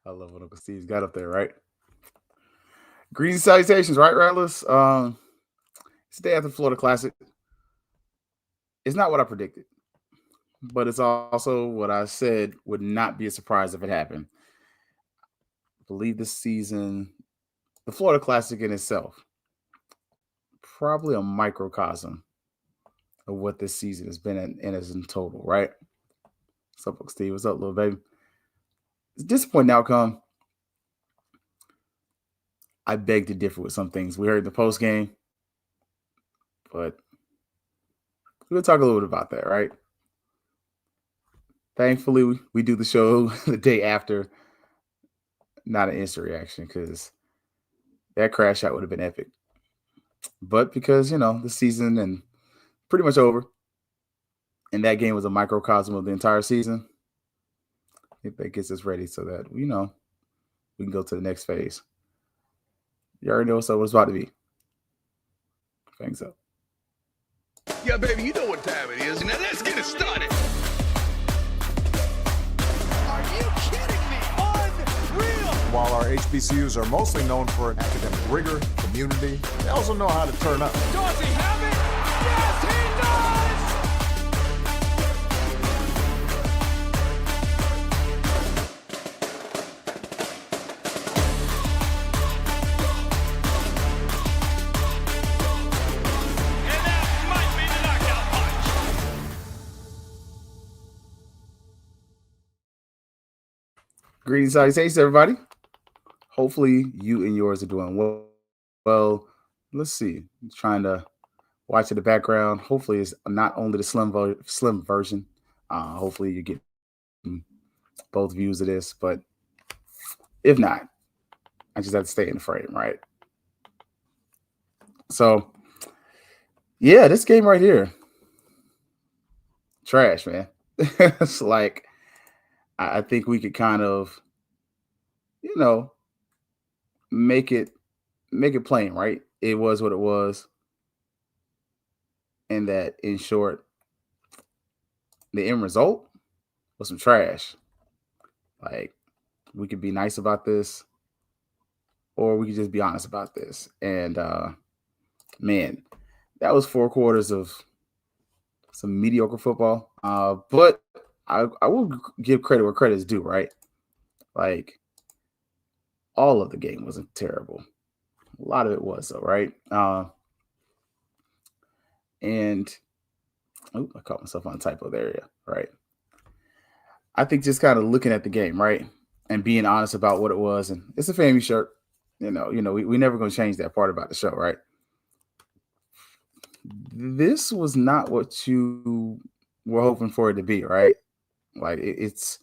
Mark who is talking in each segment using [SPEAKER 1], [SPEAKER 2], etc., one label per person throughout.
[SPEAKER 1] I love what Uncle Steve's got up there, right? Greetings, salutations, right, Rattlers? It's the day after Florida Classic. It's not what I predicted, but it's also what I said would not be a surprise if it happened. I believe this season, the Florida Classic in itself, probably a microcosm of what this season has been in as in total, right? What's up, Uncle Steve? What's up, little baby? It's a disappointing outcome. I beg to differ with some things. We heard the post game, but we'll talk a little bit about that, right? Thankfully, we do the show the day after, not an instant reaction because that crash out would have been epic. But because, the season and pretty much over, and that game was a microcosm of the entire season, I think that gets us ready so that, we can go to the next phase. You already know what it's about to be. Fangs Up.
[SPEAKER 2] Yeah, baby, you know what time it is. Now let's get it started.
[SPEAKER 3] Are you kidding me? Unreal!
[SPEAKER 4] While our HBCUs are mostly known for academic rigor, community, they also know how to turn up.
[SPEAKER 3] Does he have it? Yes, he does!
[SPEAKER 2] And that might be the knockout punch.
[SPEAKER 1] Greetings, salutations, everybody. Hopefully, you and yours are doing well. Let's see. I'm trying to watch in the background. Hopefully, it's not only the slim version. Hopefully, you're getting both views of this. But if not, I just have to stay in the frame, right? So, yeah, this game right here, trash, man. It's like I think we could kind of, you know, make it plain, right? It was what it was, and that in short, the end result was some trash. Like we could be nice about this, or we could just be honest about this. And man, that was 4 quarters of some mediocre football. But I will give credit where credit is due, right? Like all of the game wasn't terrible. A lot of it was, though, right? And I caught myself on a typo there, yeah, right. I think just kind of looking at the game, right, and being honest about what it was, and it's a FAMU shirt. We never gonna change that part about the show, right? This was not what you were hoping for it to be, right? Like it's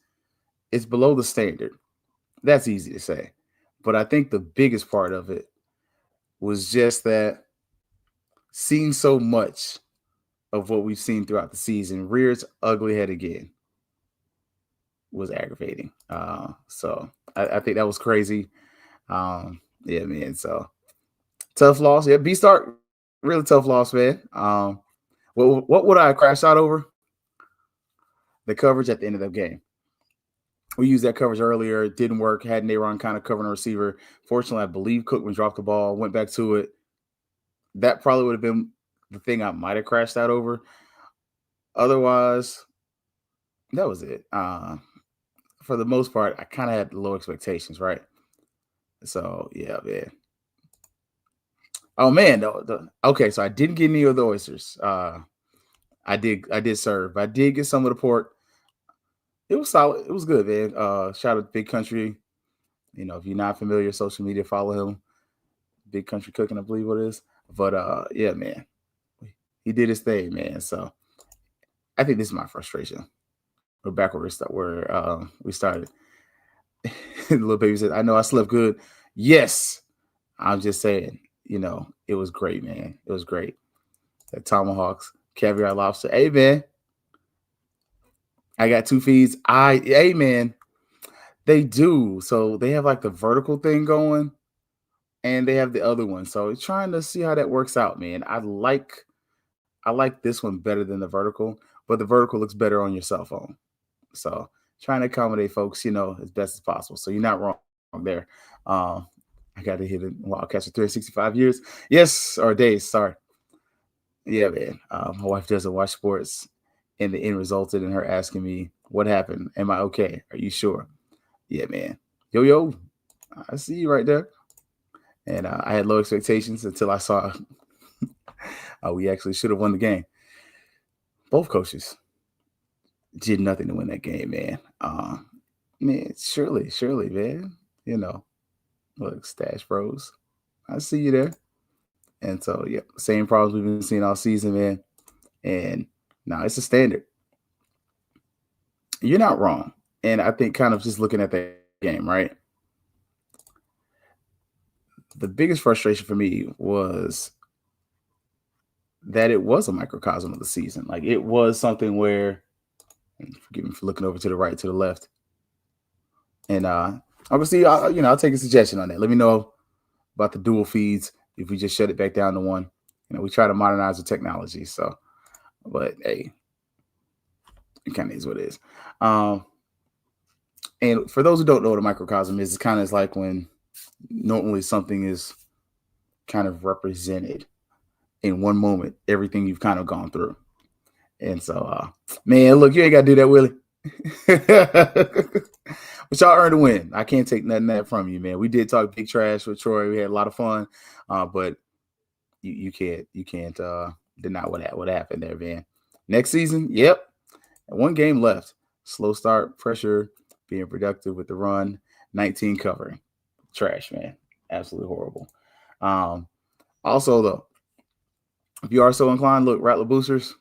[SPEAKER 1] below the standard. That's easy to say, but I think the biggest part of it was just that seeing so much of what we've seen throughout the season rear its ugly head again was aggravating. So I think that was crazy. Yeah, man. So tough loss. Yeah, B Start, really tough loss, man. What would I crash out over? The coverage at the end of the game. We used that coverage earlier. It didn't work. Had Nayron kind of covering a receiver. Fortunately, I believe Cookman dropped the ball, went back to it. That probably would have been the thing I might have crashed out over. Otherwise, that was it. For the most part, I kind of had low expectations, right? So, yeah, man. Oh, man. Okay, so I didn't get any of the oysters. I did serve. But I did get some of the pork. It was solid. It was good, man. Shout out to Big Country. If you're not familiar, social media, follow him. Big Country Cooking, I believe what it is. But yeah, man. He did his thing, man. So I think this is my frustration. We're back where we started. The little baby said, I know I slept good. Yes. I'm just saying, it was great, man. It was great. That tomahawks, caviar, lobster. Hey, man. I got 2 feeds. Hey, man. They do. So they have like the vertical thing going, and they have the other one. So trying to see how that works out, man. I like this one better than the vertical, but the vertical looks better on your cell phone. So trying to accommodate folks, as best as possible. So you're not wrong there. I got to hit a Wildcats for 365 years. Yes, or days. Sorry. Yeah, man. My wife doesn't watch sports, and the end resulted in her asking me, "What happened? Am I okay? Are you sure?" Yeah, man. Yo, I see you right there. And I had low expectations until I saw we actually should have won the game. Both coaches did nothing to win that game, man. Man, surely, man. Look, Stash Bros. I see you there. And so, yeah, same problems we've been seeing all season, man. And now it's a standard. You're not wrong. And I think kind of just looking at that game, right? The biggest frustration for me was that it was a microcosm of the season. Like it was something where, forgive me for looking over to the right, to the left. And obviously, I'll take a suggestion on that. Let me know about the dual feeds if we just shut it back down to one. We try to modernize the technology. So, but hey, it kind of is what it is. And for those who don't know what a microcosm is, it's kind of like when normally something is kind of represented in one moment, everything you've kind of gone through. And so, man, look, you ain't got to do that, Willie. But y'all earned a win. I can't take nothing that from you, man. We did talk big trash with Troy. We had a lot of fun, but you can't deny what happened there, man. Next season, yep, one game left. Slow start, pressure, being productive with the run, 19 covering. Trash, man. Absolutely horrible. Also, though, if you are so inclined, look, Rattler Boosters,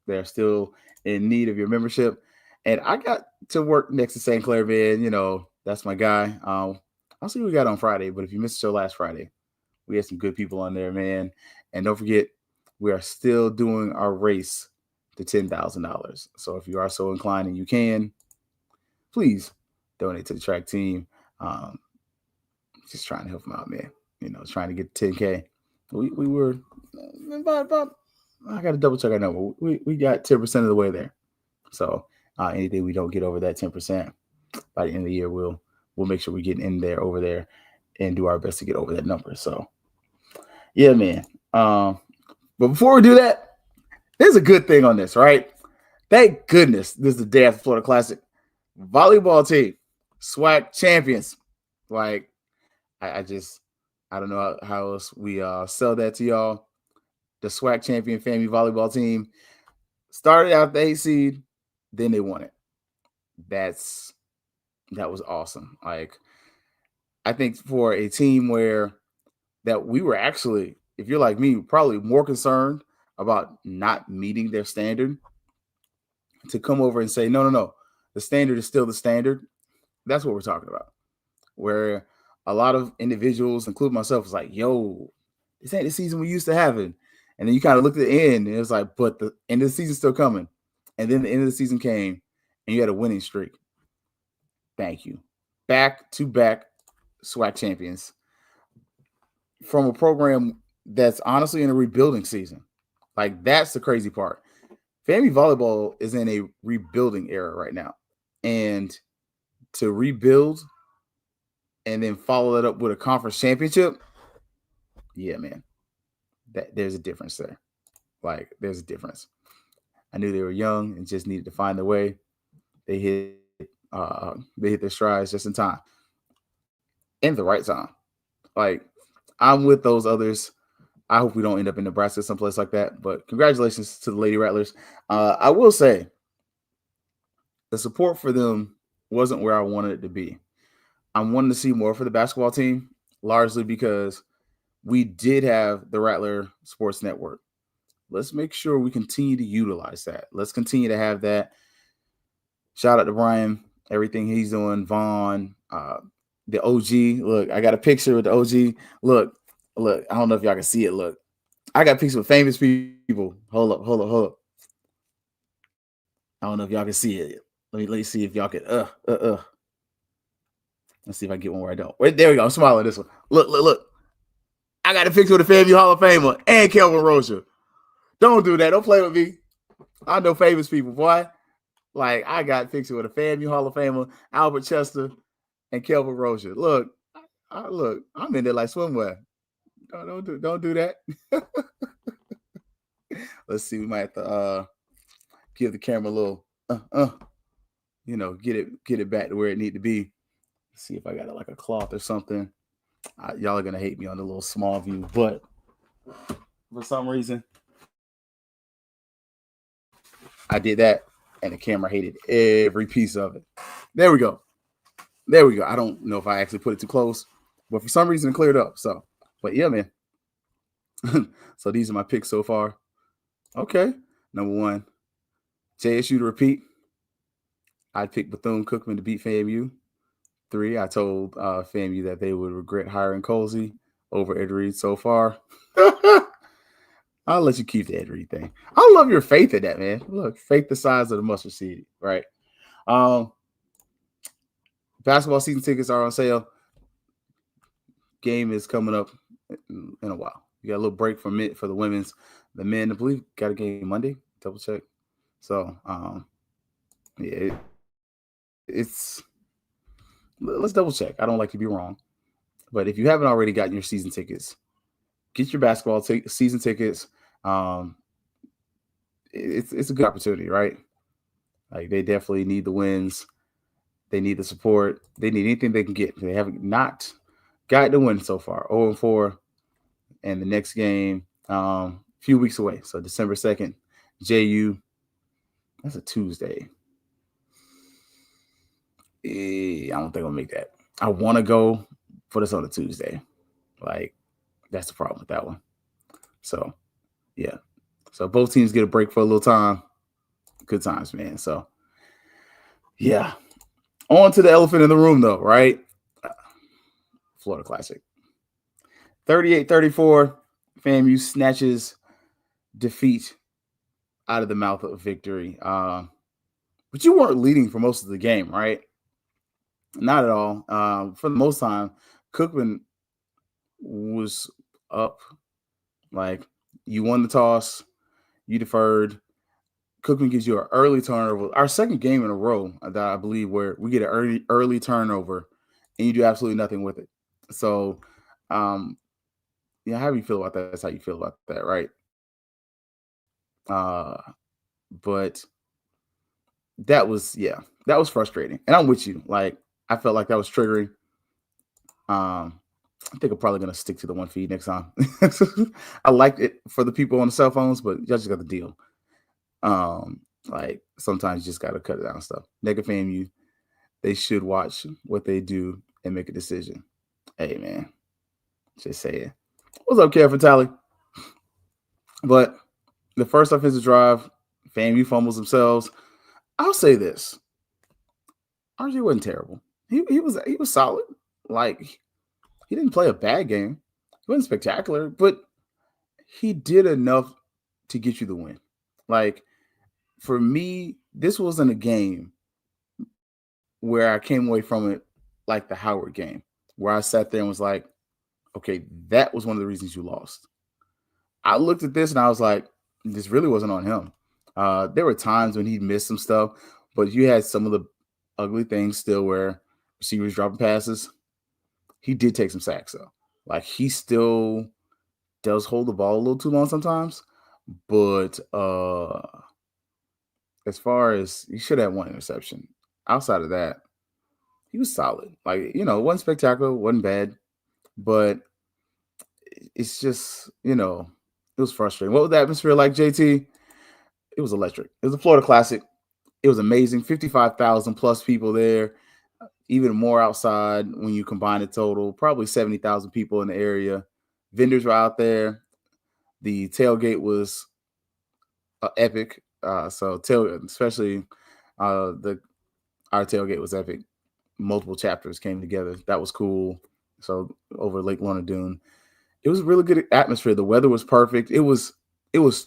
[SPEAKER 1] they're still in need of your membership. And I got to work next to St. Clair, man. That's my guy. I'll see what we got on Friday. But if you missed the show last Friday, we had some good people on there, man. And don't forget, we are still doing our race to $10,000. So if you are so inclined and you can, please donate to the track team. Just trying to help them out, man. Trying to get 10K. We were about I got to double check our number. We got 10% of the way there. So anything we don't get over that 10% by the end of the year, we'll make sure we get in there over there and do our best to get over that number. So yeah, man. But before we do that, there's a good thing on this, right? Thank goodness this is the day after Florida Classic. Volleyball team, SWAC champions. Like I don't know how else we sell that to y'all. The SWAC champion FAMU volleyball team started out the 8 seed, then they won it. That was awesome. Like, I think for a team that we were actually, if you're like me, probably more concerned about not meeting their standard, to come over and say, no, the standard is still the standard. That's what we're talking about. Where a lot of individuals, including myself, was like, yo, this ain't the season we used to having. And then you kind of looked at the end and it was like, but the end of the season's still coming. And then the end of the season came and you had a winning streak. Thank you. Back-to-back SWAC champions from a program that's honestly in a rebuilding season. Like, that's the crazy part. FAMU volleyball is in a rebuilding era right now. And to rebuild and then follow that up with a conference championship, yeah, man, there's a difference there. Like, there's a difference. I knew they were young and just needed to find their way. They hit their strides just in time. In the right time. Like, I'm with those others. I hope we don't end up in Nebraska, someplace like that. But congratulations to the Lady Rattlers. I will say the support for them wasn't where I wanted it to be. I wanted to see more for the basketball team, largely because we did have the Rattler Sports Network. Let's make sure we continue to utilize that. Let's continue to have that. Shout out to Brian, everything he's doing, Vaughn, the OG. Look, I got a picture with the OG. Look. I don't know if y'all can see it. Look, I got pictures with famous people. Hold up. I don't know if y'all can see it. Let me see if y'all can. Let's see if I get one where I don't. Wait, there we go. I'm smiling this one. Look. I got a picture with the FAMU Hall of Famer and Kelvin Rozier. Don't do that. Don't play with me. I know famous people, boy. Like I got picture with a FAMU Hall of Famer, Albert Chester, and Kelvin Rozier. Look, look, I'm in there like swimwear. Don't do that. Let's see. We might have to give the camera a little get it back to where it need to be. Let's see if I got like a cloth or something. Y'all are gonna hate me on the little small view, but for some reason I did that and the camera hated every piece of it. There we go. I don't know if I actually put it too close, but for some reason it cleared up. So, but yeah, man. So these are my picks so far. Okay. Number 1, JSU to repeat. I'd pick Bethune-Cookman to beat FAMU. 3, I told FAMU that they would regret hiring Colsey over Ed Reed so far. I'll let you keep the Ed Reed thing. I love your faith in that, man. Look, faith the size of the mustard seed, right? Basketball season tickets are on sale. Game is coming up in a while. You got a little break from it for the women's. The men, I believe, got a game Monday. Double check. So, yeah, it's let's double check. I don't like to be wrong, but if you haven't already gotten your season tickets, get your basketball season tickets. It's a good opportunity, right? Like they definitely need the wins. They need the support. They need anything they can get. They haven't not got the win so far. 0-4, and the next game a few weeks away. So December 2nd, JU. That's a Tuesday. I don't think I'll make that. I want to go, but it's on a Tuesday. Like, that's the problem with that one. So, yeah. So both teams get a break for a little time. Good times, man. So, yeah. On to the elephant in the room, though, right? Florida Classic. 38-34. FAMU snatches defeat out of the mouth of victory. But you weren't leading for most of the game, right? Not at all. For the most time, Cookman was up. Like, you won the toss, you deferred. Cookman gives you an early turnover. Our second game in a row that I believe where we get an early turnover and you do absolutely nothing with it. So, how do you feel about that? That's how you feel about that, right? But that was frustrating. And I'm with you. Like, I felt like that was triggering. I think I'm probably gonna stick to the one feed next time. I liked it for the people on the cell phones, but y'all just got the deal. Like sometimes you just gotta cut it down stuff. Negative FAMU, they should watch what they do and make a decision. Hey man, just saying. What's up, Kev Tally? But the first offensive drive, FAMU fumbles themselves. I'll say this: RJ wasn't terrible. He was solid. Like, he didn't play a bad game. He wasn't spectacular, but he did enough to get you the win. Like, for me, this wasn't a game where I came away from it like the Howard game, where I sat there and was like, okay, that was one of the reasons you lost. I looked at this and I was like, this really wasn't on him. There were times when he missed some stuff, but you had some of the ugly things still where receivers dropping passes. He did take some sacks, though. Like, he still does hold the ball a little too long sometimes. But as far as he should have one interception. Outside of that, he was solid. Like, wasn't spectacular, wasn't bad. But it's just, it was frustrating. What was the atmosphere like, JT? It was electric. It was a Florida Classic. It was amazing. 55,000 plus people there. Even more outside when you combine the total. Probably 70,000 people in the area. Vendors were out there. The tailgate was epic. Especially our tailgate was epic. Multiple chapters came together. That was cool. So over Lake Lorna Dune, it was a really good atmosphere. The weather was perfect. It was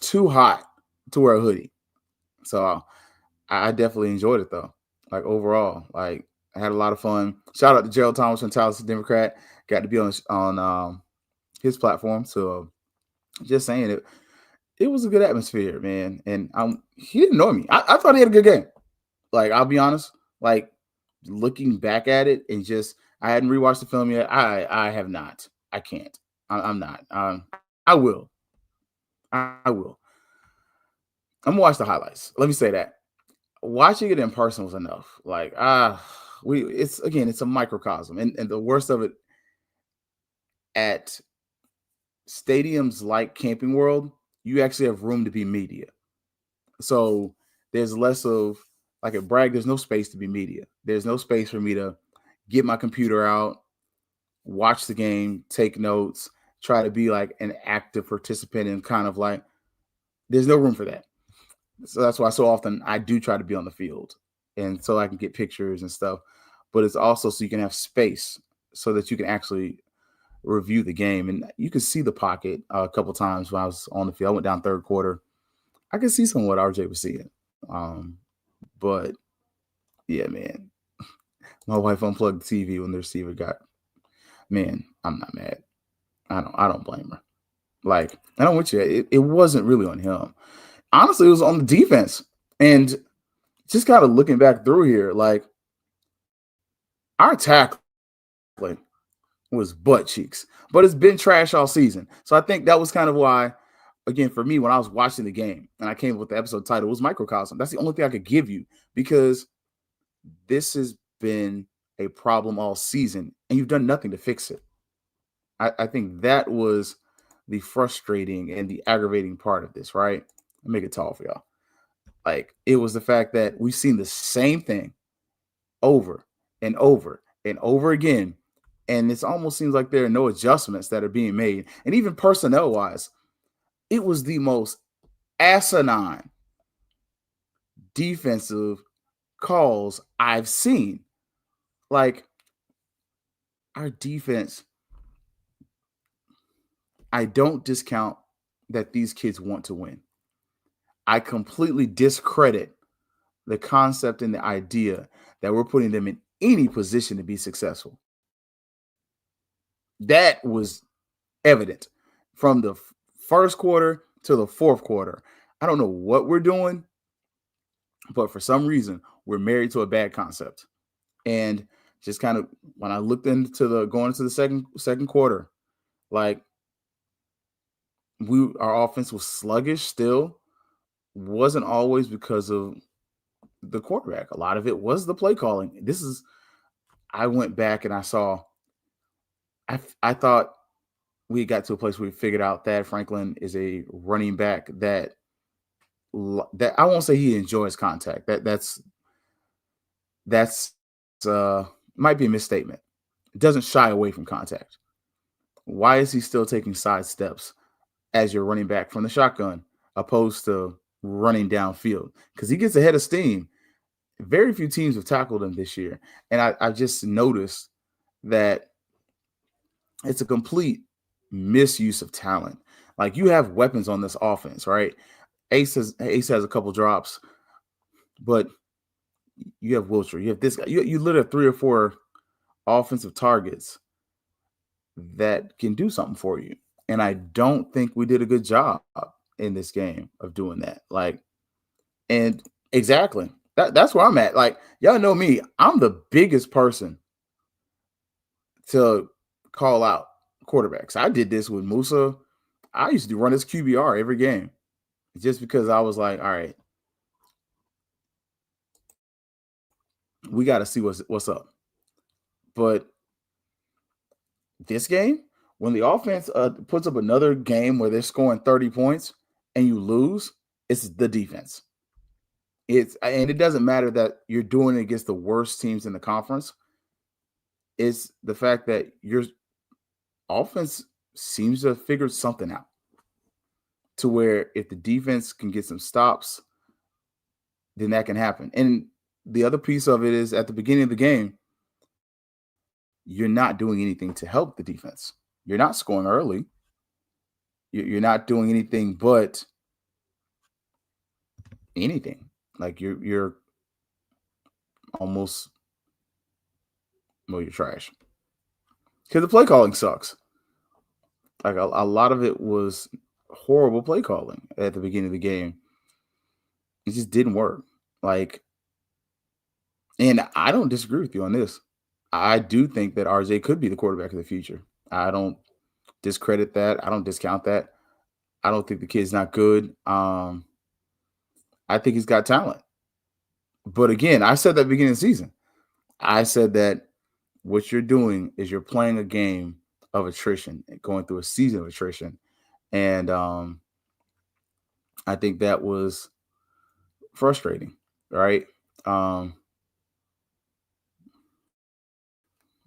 [SPEAKER 1] too hot to wear a hoodie. So I definitely enjoyed it though. Like overall, like I had a lot of fun. Shout out to Gerald Thomas from Tallahassee Democrat. Got to be on his platform. So just saying it was a good atmosphere, man. And he didn't know me. I thought he had a good game. Like, I'll be honest, like looking back at it and just I hadn't rewatched the film yet. I have not. I can't. I'm not. I will. I will. I'm gonna watch the highlights. Let me say that. Watching it in person was enough. Like, it's a microcosm. And the worst of it, at stadiums like Camping World, you actually have room to be media. So there's less of like at Bragg, there's no space to be media. There's no space for me to get my computer out, watch the game, take notes, try to be like an active participant and kind of like there's no room for that. So that's why so often I do try to be on the field and so I can get pictures and stuff. But it's also so you can have space so that you can actually review the game. And you can see the pocket a couple times when I was on the field. I went down third quarter. I could see some of what RJ was seeing. But yeah, man, my wife unplugged the TV when the receiver got. Man, I'm not mad. I don't blame her. Like, I don't want you. It wasn't really on him. Honestly, it was on the defense. And just kind of looking back through here, like our tackling was butt cheeks, but it's been trash all season. So I think that was kind of why, again, for me, when I was watching the game and I came up with the episode title, it was Microcosm. That's the only thing I could give you because this has been a problem all season and you've done nothing to fix it. I think that was the frustrating and the aggravating part of this, right? I'll make it tall for y'all. Like, it was the fact that we've seen the same thing over and over and over again. And it almost seems like there are no adjustments that are being made. And even personnel wise, it was the most asinine defensive calls I've seen. Like, our defense, I don't discount that these kids want to win. I completely discredit the concept and the idea that we're putting them in any position to be successful. That was evident from the first quarter to the fourth quarter. I don't know what we're doing, but for some reason, we're married to a bad concept. And just kind of when I looked into going into the second quarter, like our offense was sluggish still. Wasn't always because of the quarterback. A lot of it was the play calling. I went back and I saw, I thought we got to a place where we figured out that Franklin is a running back that I won't say he enjoys contact. That's might be a misstatement. Doesn't shy away from contact. Why is he still taking side steps as your running back from the shotgun opposed to running downfield? Because he gets ahead of steam. Very few teams have tackled him this year. And I just noticed that it's a complete misuse of talent. Like, you have weapons on this offense, right? Ace has a couple drops, but you have Wilcher. You have this guy. You literally have 3 or 4 offensive targets that can do something for you. And I don't think we did a good job in this game of doing that. Like, and exactly. That's where I'm at. Like, y'all know me. I'm the biggest person to call out quarterbacks. I did this with Musa. I used to run his QBR every game just because I was like, all right, we got to see what's up. But this game, when the offense puts up another game where they're scoring 30 points and you lose, it's the defense. And it doesn't matter that you're doing it against the worst teams in the conference. It's the fact that your offense seems to have figured something out to where if the defense can get some stops, then that can happen. And the other piece of it is at the beginning of the game, you're not doing anything to help the defense. You're not scoring early. You're not doing anything but anything. Like you're almost, well, you're trash. Because the play calling sucks. Like a lot of it was horrible play calling at the beginning of the game. It just didn't work. Like, And I don't disagree with you on this. I do think that RJ could be the quarterback of the future. I don't discredit that. I don't discount that. I don't think the kid's not good. I think he's got talent. But again, I said that at the beginning of the season. I said that what you're doing is you're playing a game of attrition, going through a season of attrition. And I think that was frustrating, right? I'm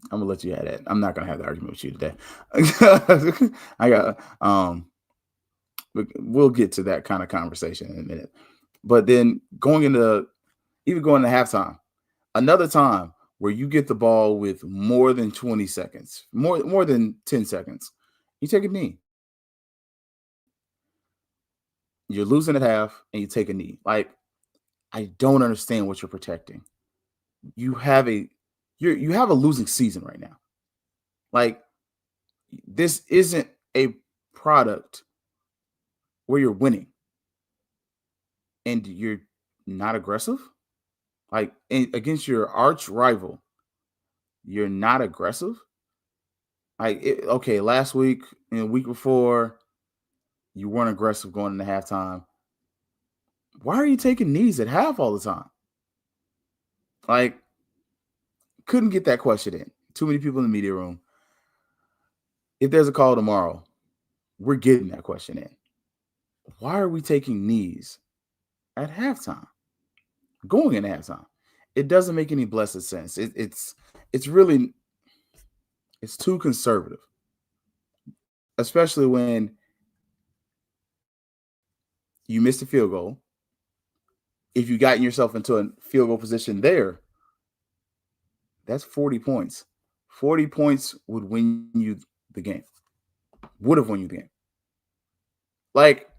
[SPEAKER 1] gonna let you have that. I'm not gonna have the argument with you today. I got we'll get to that kind of conversation in a minute. But then going into halftime, another time where you get the ball with more than 20 seconds, more than 10 seconds, you take a knee. You're losing at half and you take a knee. Like, I don't understand what you're protecting. You have a losing season right now. Like, this isn't a product where you're winning and you're not aggressive. Like, against your arch rival, you're not aggressive. Like, okay, last week and the week before, you weren't aggressive going into halftime. Why are you taking knees at half all the time? Like, couldn't get that question in. Too many people in the media room. If there's a call tomorrow, we're getting that question in. Why are we taking knees at halftime? Going into halftime. It doesn't make any blessed sense. It's really too conservative. Especially when you missed a field goal. If you gotten yourself into a field goal position there, that's 40 points. 40 points would win you the game. Would have won you the game. Like,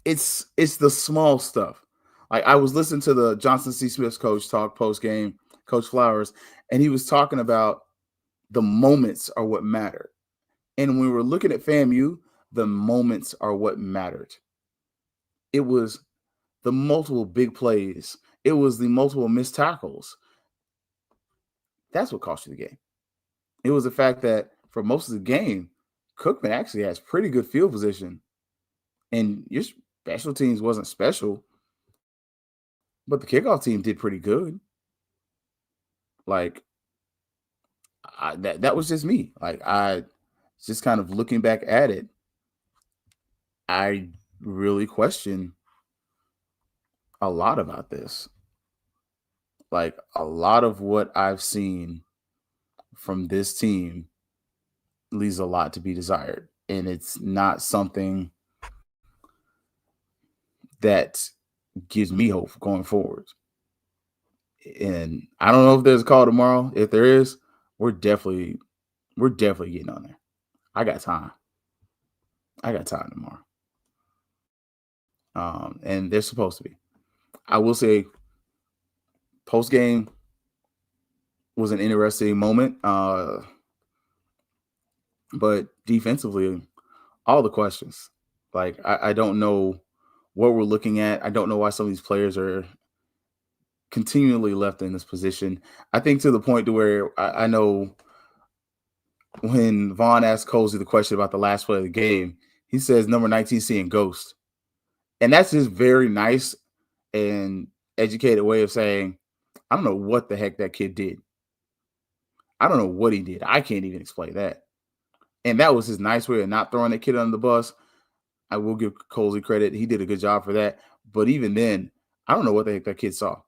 [SPEAKER 1] it's the small stuff. Like, I was listening to the Johnson C. Smith's coach talk post game, Coach Flowers, and he was talking about the moments are what matter. And when we were looking at FAMU, the moments are what mattered. It was the multiple big plays. It was the multiple missed tackles. That's what cost you the game. It was the fact that for most of the game, Cookman actually has pretty good field position. And your special teams wasn't special, but the kickoff team did pretty good. Like, that was just me. Like, I just kind of looking back at it, I really question a lot about this. Like, a lot of what I've seen from this team leaves a lot to be desired. And it's not something that gives me hope going forward. And I don't know if there's a call tomorrow. If there is, we're definitely getting on there. I got time tomorrow. And they're supposed to be. I will say post game was an interesting moment. But defensively, all the questions. Like, I don't know what we're looking at. I don't know why some of these players are continually left in this position. I think to the point to where I know when Vaughn asked Colsey the question about the last play of the game, he says number 19 seeing ghost. And that's just very nice and educated way of saying, I don't know what the heck that kid did. I don't know what he did. I can't even explain that. And that was his nice way of not throwing that kid under the bus. I will give Colsey credit. He did a good job for that. But even then, I don't know what the heck that kid saw.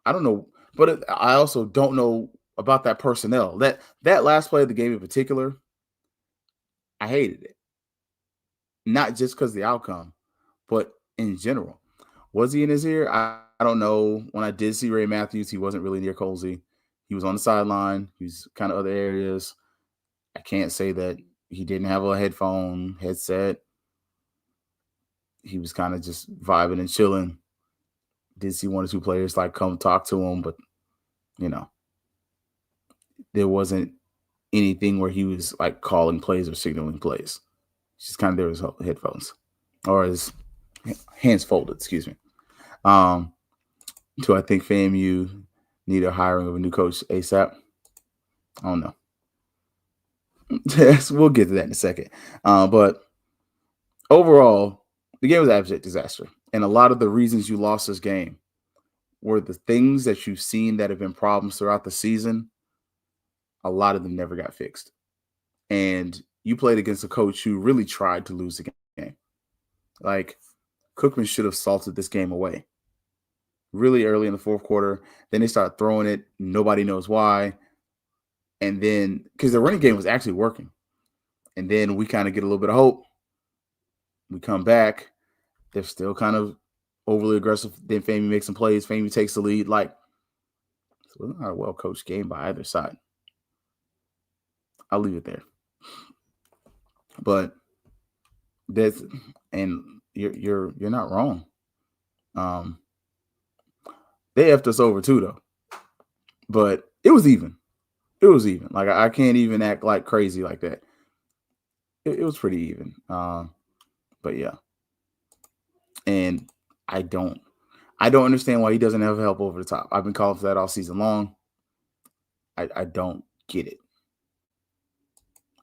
[SPEAKER 1] I don't know. But I also don't know about that personnel. That last play of the game in particular, I hated it. Not just because of the outcome, but in general. Was he in his ear? I don't know. When I did see Ray Matthews, he wasn't really near Colsey. He was on the sideline. He was kind of other areas. I can't say that he didn't have a headset. He was kind of just vibing and chilling. Did see one or two players like come talk to him, but there wasn't anything where he was like calling plays or signaling plays. He's just kind of there with his headphones or his hands folded, excuse me. Do I think FAMU need a hiring of a new coach ASAP? I don't know. We'll get to that in a second. But overall, the game was an abject disaster. And a lot of the reasons you lost this game were the things that you've seen that have been problems throughout the season. A lot of them never got fixed. And you played against a coach who really tried to lose the game. Like, Cookman should have salted this game away really early in the fourth quarter. Then they start throwing it. Nobody knows why. And then, because the running game was actually working. And then we kind of get a little bit of hope. We come back. They're still kind of overly aggressive. Then FAMU makes some plays. FAMU takes the lead. Like, it was not a well-coached game by either side. I'll leave it there. But that's, and you're not wrong. They effed us over too, though. But it was even. It was even. Like, I can't even act like crazy like that. It was pretty even. But yeah. And I don't understand why he doesn't have help over the top. I've been calling for that all season long. I don't get it.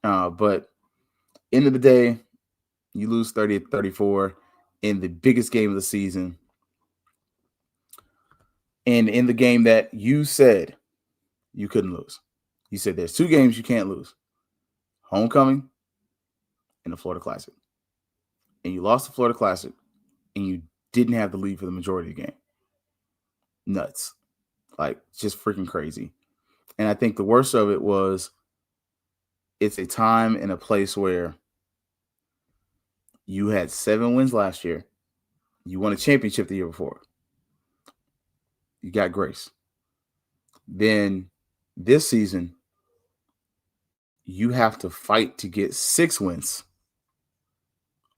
[SPEAKER 1] But end of the day, you lose 30-34 in the biggest game of the season. And in the game that you said you couldn't lose. You said there's 2 games you can't lose. Homecoming and the Florida Classic. And you lost the Florida Classic and you didn't have the lead for the majority of the game. Nuts. Like, just freaking crazy. And I think the worst of it was it's a time and a place where you had 7 wins last year. You won a championship the year before. You got grace. Then this season, you have to fight to get 6 wins.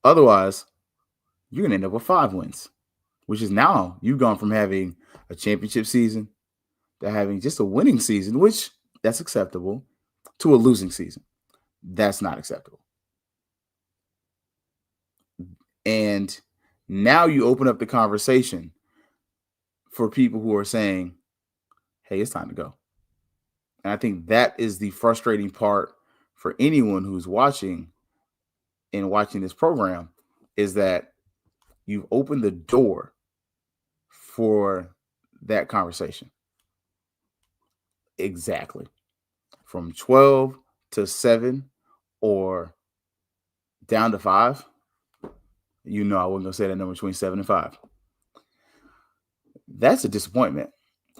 [SPEAKER 1] Otherwise, you're going to end up with 5 wins, which is now you've gone from having a championship season to having just a winning season, which that's acceptable, to a losing season. That's not acceptable. And now you open up the conversation for people who are saying, hey, it's time to go. And I think that is the frustrating part for anyone who's watching this program, is that you've opened the door for that conversation. Exactly. From 12 to 7 or down to 5. You know I wasn't going to say that number between 7 and 5. That's a disappointment.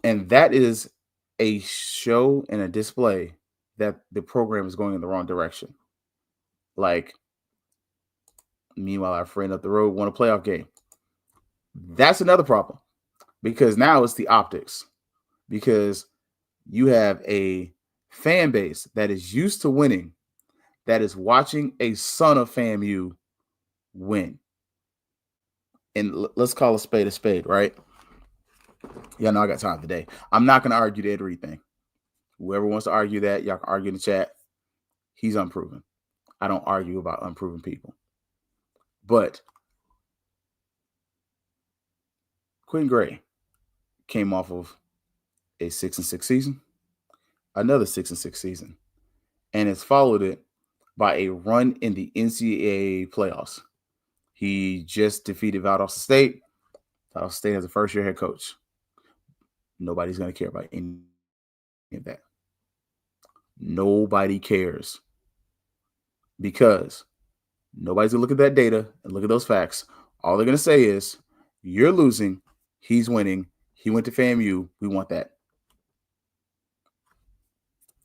[SPEAKER 1] And that is a show and a display that the program is going in the wrong direction. Like, meanwhile, our friend up the road won a playoff game. That's another problem, because now it's the optics. Because you have a fan base that is used to winning, that is watching a son of FAMU win. And let's call a spade, right? Yeah, no, I got time today. I'm not going to argue the Ed Reed thing. Whoever wants to argue that, y'all can argue in the chat. He's unproven. I don't argue about unproven people. But Quinn Gray came off of a 6-6 season, another 6-6 season, and has followed it by a run in the NCAA playoffs. He just defeated Valdosta State. Valdosta State has a first-year head coach. Nobody's going to care about any of that. Nobody cares, because nobody's going to look at that data and look at those facts. All they're going to say is, you're losing, he's winning, he went to FAMU, we want that.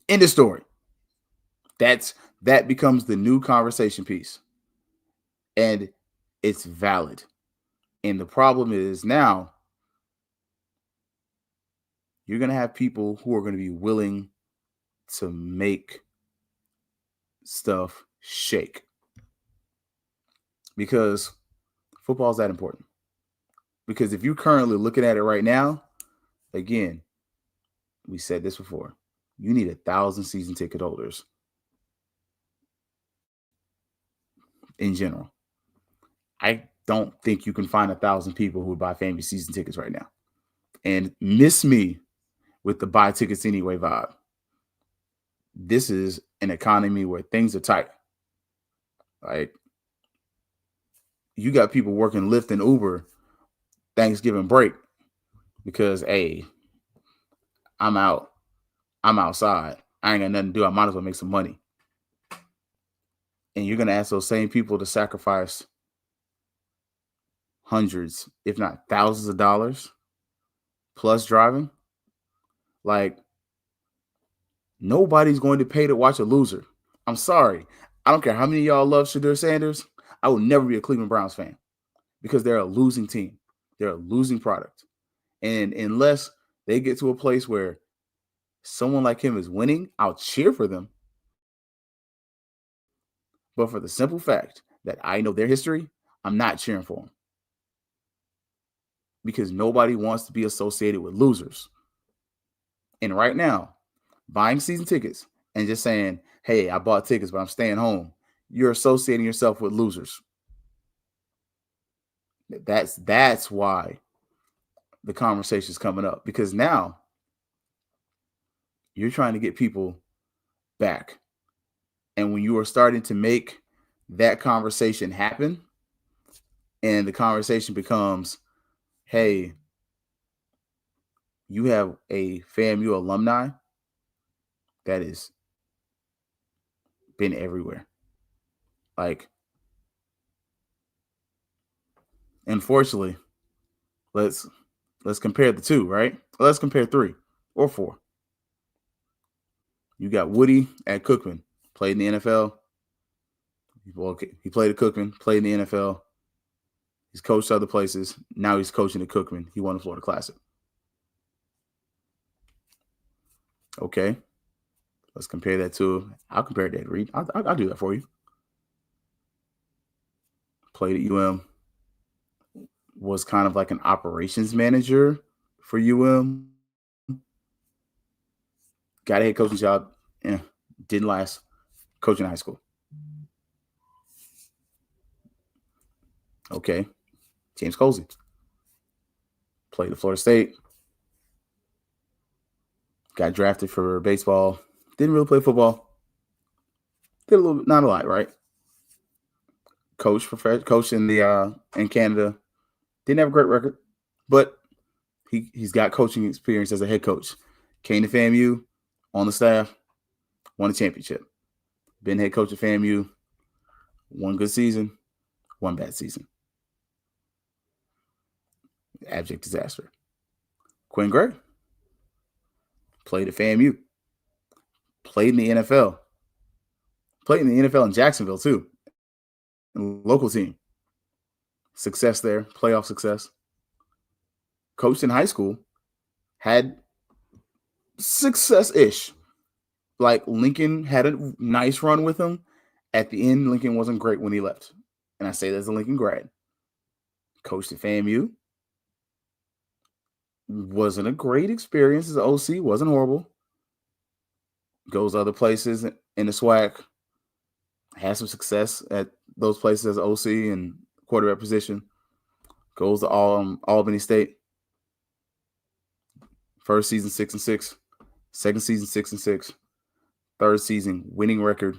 [SPEAKER 1] End of story. That becomes the new conversation piece. And it's valid. And the problem is now you're going to have people who are going to be willing to make stuff shake. Because football is that important. Because if you're currently looking at it right now, again, we said this before, you need 1,000 season ticket holders in general. I don't think you can find 1,000 people who would buy FAMU season tickets right now. and miss me with the buy tickets anyway vibe. This is an economy where things are tight. Like, you got people working Lyft and Uber Thanksgiving break because, hey, I'm outside. I ain't got nothing to do. I might as well make some money. And you're going to ask those same people to sacrifice hundreds, if not thousands of dollars plus driving. Like, nobody's going to pay to watch a loser. I'm sorry. I don't care how many of y'all love Shadur Sanders. I will never be a Cleveland Browns fan because they're a losing team. They're a losing product. And unless they get to a place where someone like him is winning, I'll cheer for them. But for the simple fact that I know their history, I'm not cheering for them. Because nobody wants to be associated with losers. And right now, buying season tickets and just saying, hey, I bought tickets, but I'm staying home, you're associating yourself with losers. That's why the conversation is coming up, because now you're trying to get people back. And when you are starting to make that conversation happen, and the conversation becomes, hey, you have a FAMU alumni that has been everywhere. Like, unfortunately, let's compare the two, right? Let's compare 3 or 4. You got Woody at Cookman, played in the NFL. Well, he played at Cookman, played in the NFL. He's coached other places. Now he's coaching at Cookman. He won the Florida Classic. Okay. Let's compare that to, I'll compare that, Reed. I'll do that for you. Played at UM. Was kind of like an operations manager for UM. Got a head coaching job. Didn't last. Coaching high school. Okay. James Colsey. Played at Florida State. Got drafted for baseball. Didn't really play football. Did a little, not a lot, right? Coach in Canada. Didn't have a great record, but he's got coaching experience as a head coach. Came to FAMU, on the staff, won a championship. Been head coach at FAMU, one good season, one bad season. Abject disaster. Quinn Gray played at FAMU. Played in the NFL. Played in the NFL in Jacksonville too. Local team. Success there, playoff success. Coached in high school, had success-ish. Like, Lincoln had a nice run with him. At the end, Lincoln wasn't great when he left. And I say that as a Lincoln grad. Coached at FAMU. Wasn't a great experience as an OC. Wasn't horrible. Goes other places in the SWAC. Has some success at those places as OC and quarterback position. Goes to Albany State. First season 6-6. Second season 6-6. Third season winning record.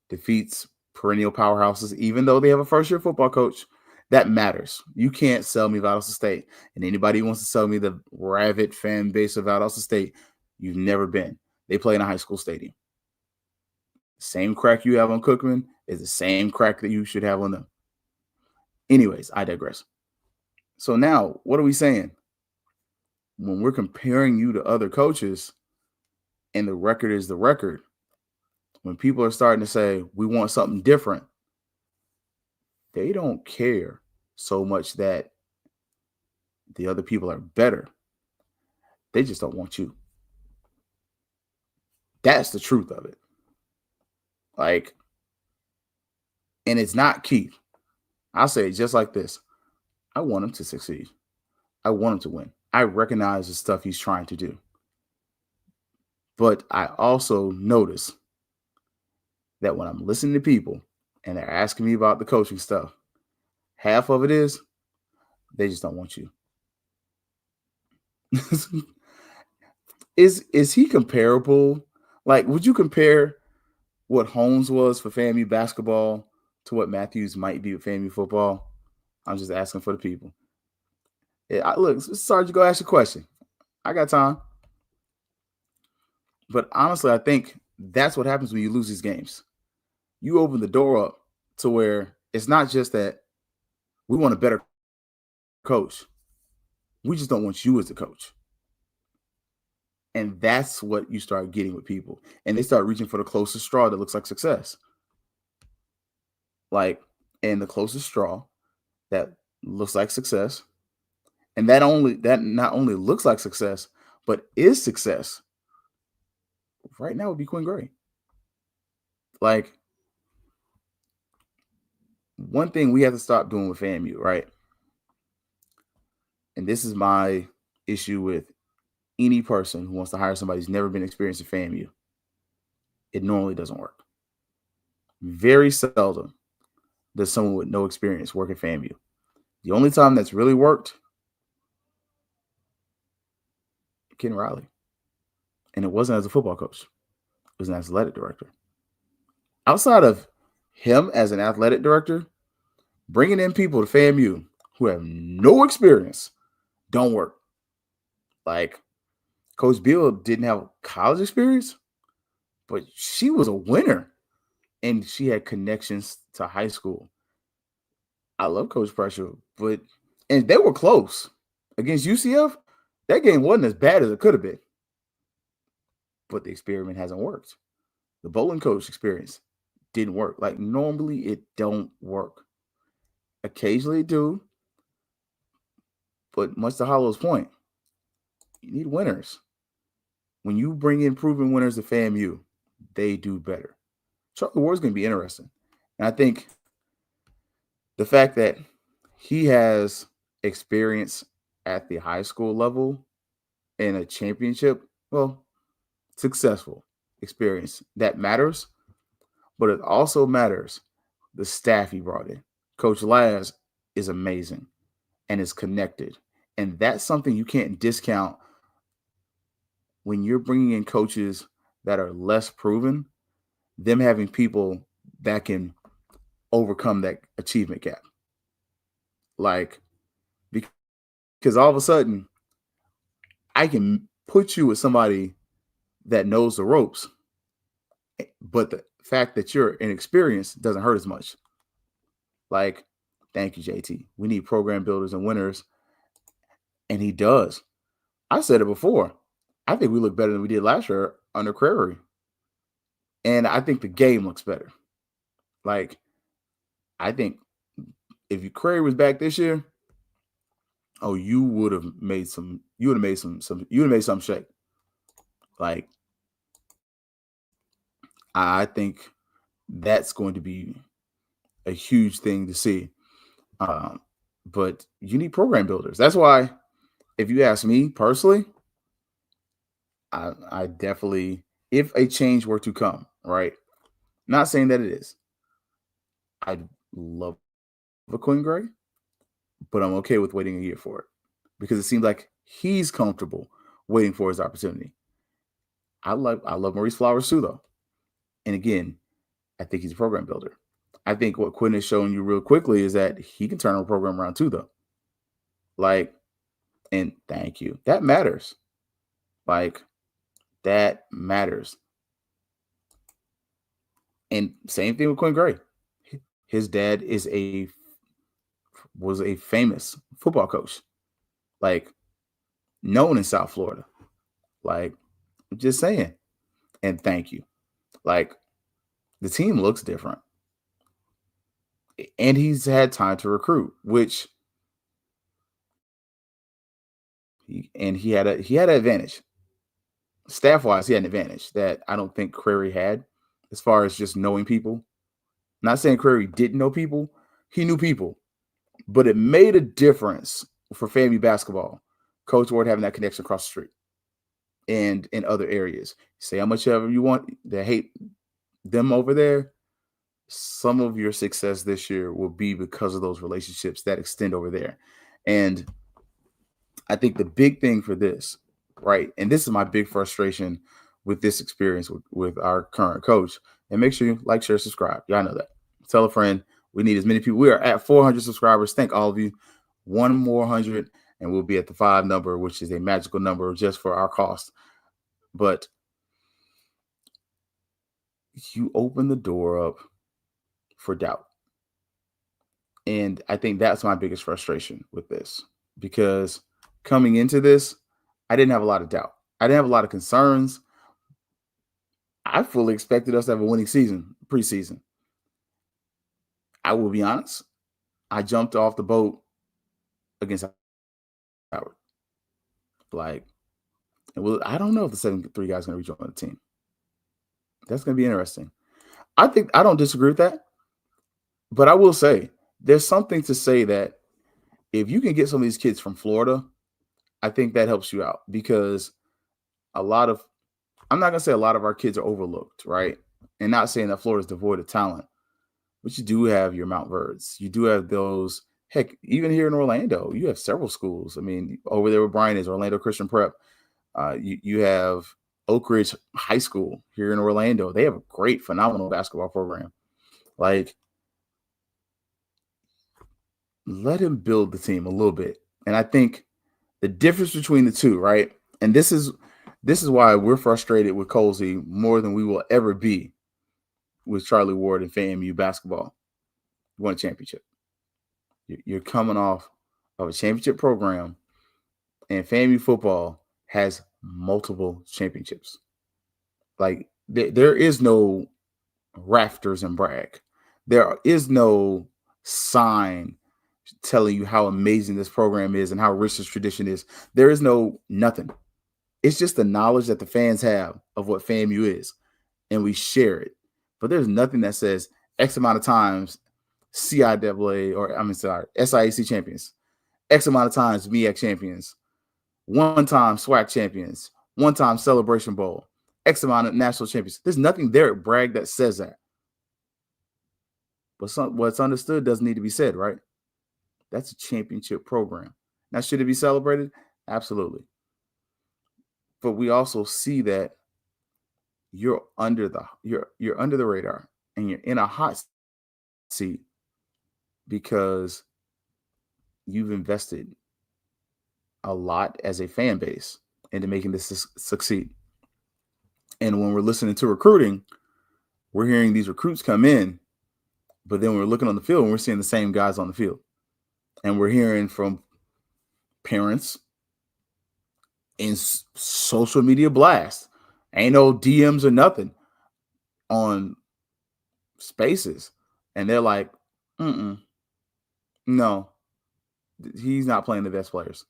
[SPEAKER 1] Defeats perennial powerhouses, even though they have a first-year football coach. That matters. You can't sell me Valdosta State. And anybody who wants to sell me the rabid fan base of Valdosta State, you've never been. They play in a high school stadium. Same crack you have on Cookman is the same crack that you should have on them. Anyways, I digress. So now, what are we saying? When we're comparing you to other coaches and the record is the record, when people are starting to say, we want something different, they don't care so much that the other people are better. They just don't want you. That's the truth of it. Like, and it's not Keith. I'll say it just like this. I want him to succeed. I want him to win. I recognize the stuff he's trying to do. But I also notice that when I'm listening to people and they're asking me about the coaching stuff, half of it is they just don't want you. Is he comparable? Like, would you compare what Holmes was for FAMU basketball to what Matthews might be with FAMU football? I'm just asking for the people. Look, Sarge, go ask your question. I got time. But honestly, I think that's what happens when you lose these games. You open the door up to where it's not just that we want a better coach. We just don't want you as the coach. And that's what you start getting with people. And they start reaching for the closest straw that looks like success. Like, and the closest straw that looks like success. And that not only looks like success, but is success. Right now would be Quinn Gray. Like, one thing we have to stop doing with FAMU, right? And this is my issue with any person who wants to hire somebody who's never been experienced at FAMU. It normally doesn't work. Very seldom does someone with no experience work at FAMU. The only time that's really worked, Ken Riley. And it wasn't as a football coach. It was an athletic director. Outside of him as an athletic director, bringing in people to FAMU who have no experience don't work. Like, Coach Beal didn't have college experience, but she was a winner, and she had connections to high school. I love Coach Pressure, and they were close against UCF. That game wasn't as bad as it could have been, but the experiment hasn't worked. The bowling coach experience didn't work. Like, normally it don't work. Occasionally it do, but much to Hollow's point, you need winners. When you bring in proven winners to FAMU, they do better. Charlie Ward's going to be interesting. And I think the fact that he has experience at the high school level in a championship, well, successful experience, that matters. But it also matters the staff he brought in. Coach Laz is amazing and is connected. And that's something you can't discount when you're bringing in coaches that are less proven, them having people that can overcome that achievement gap. Like, because all of a sudden, I can put you with somebody that knows the ropes, but the fact that you're inexperienced doesn't hurt as much. Like, thank you, JT. We need program builders and winners. And he does. I said it before. I think we look better than we did last year under Crary. And I think the game looks better. Like, I think if Crary was back this year, you would have made some shake. Like, I think that's going to be a huge thing to see. But you need program builders. That's why, if you ask me personally, I definitely, if a change were to come, right? Not saying that it is. I'd love a Quinn Gray, but I'm okay with waiting a year for it because it seems like he's comfortable waiting for his opportunity. I love Maurice Flowers too, though. And again, I think he's a program builder. I think what Quinn has shown you real quickly is that he can turn a program around too, though. Like, and thank you. That matters. Like, that matters. And same thing with Quinn Gray. His dad was a famous football coach, like, known in South Florida. Like, I'm just saying. And thank you. Like, the team looks different. And he's had time to recruit, which he had an advantage. Staff-wise, he had an advantage that I don't think Crary had as far as just knowing people. Not saying Crary didn't know people. He knew people. But it made a difference for FAMU basketball. Coach Ward having that connection across the street and in other areas. Say how much ever you want to hate them over there. Some of your success this year will be because of those relationships that extend over there. And I think the big thing for this, right, and this is my big frustration with this experience with our current coach, and make sure you like, share, subscribe. Y'all know that. Tell a friend. We need as many people. We are at 400 subscribers. Thank all of you. One more 100, and we'll be at the 5 number, which is a magical number just for our cost. But you open the door up for doubt. And I think that's my biggest frustration with this, because coming into this, I didn't have a lot of doubt. I didn't have a lot of concerns. I fully expected us to have a winning season, preseason. I will be honest. I jumped off the boat against Howard. Like, I don't know if the 7-3 guy's going to rejoin the team. That's going to be interesting. I don't disagree with that. But I will say, there's something to say that if you can get some of these kids from Florida, I think that helps you out, because I'm not going to say a lot of our kids are overlooked, right? And not saying that Florida's devoid of talent, but you do have your Mount Verds. You do have those, heck, even here in Orlando, you have several schools. I mean, over there where Brian is, Orlando Christian Prep. You have Oak Ridge High School here in Orlando. They have a great, phenomenal basketball program. Like, let him build the team a little bit. And I think the difference between the two, right? And this is why we're frustrated with Colsey more than we will ever be with Charlie Ward and FAMU basketball. You won a championship. You're coming off of a championship program, and FAMU football has multiple championships. Like, there is no rafters and brag. There is no sign telling you how amazing this program is and how rich this tradition is. There is nothing. It's just the knowledge that the fans have of what FAMU is, and we share it. But there's nothing that says X amount of times SIAC champions, X amount of times MEAC champions, one time SWAC champions, one time Celebration Bowl, X amount of national champions. There's nothing there at Bragg that says that. But what's understood doesn't need to be said, right? That's a championship program. Now, should it be celebrated? Absolutely. But we also see that you're under the radar, and you're in a hot seat because you've invested a lot as a fan base into making this succeed. And when we're listening to recruiting, we're hearing these recruits come in, but then we're looking on the field and we're seeing the same guys on the field. And we're hearing from parents in social media blasts. Ain't no DMs or nothing on spaces. And they're like, no, he's not playing the best players.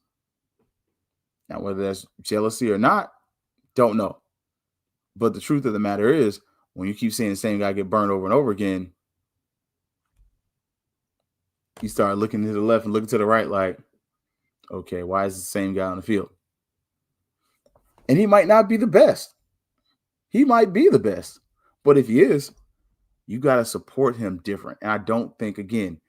[SPEAKER 1] Now, whether that's jealousy or not, don't know. But the truth of the matter is, when you keep seeing the same guy get burned over and over again, you start looking to the left and looking to the right like, okay, why is the same guy on the field? And he might not be the best. He might be the best. But if he is, you got to support him different. And I don't think, again,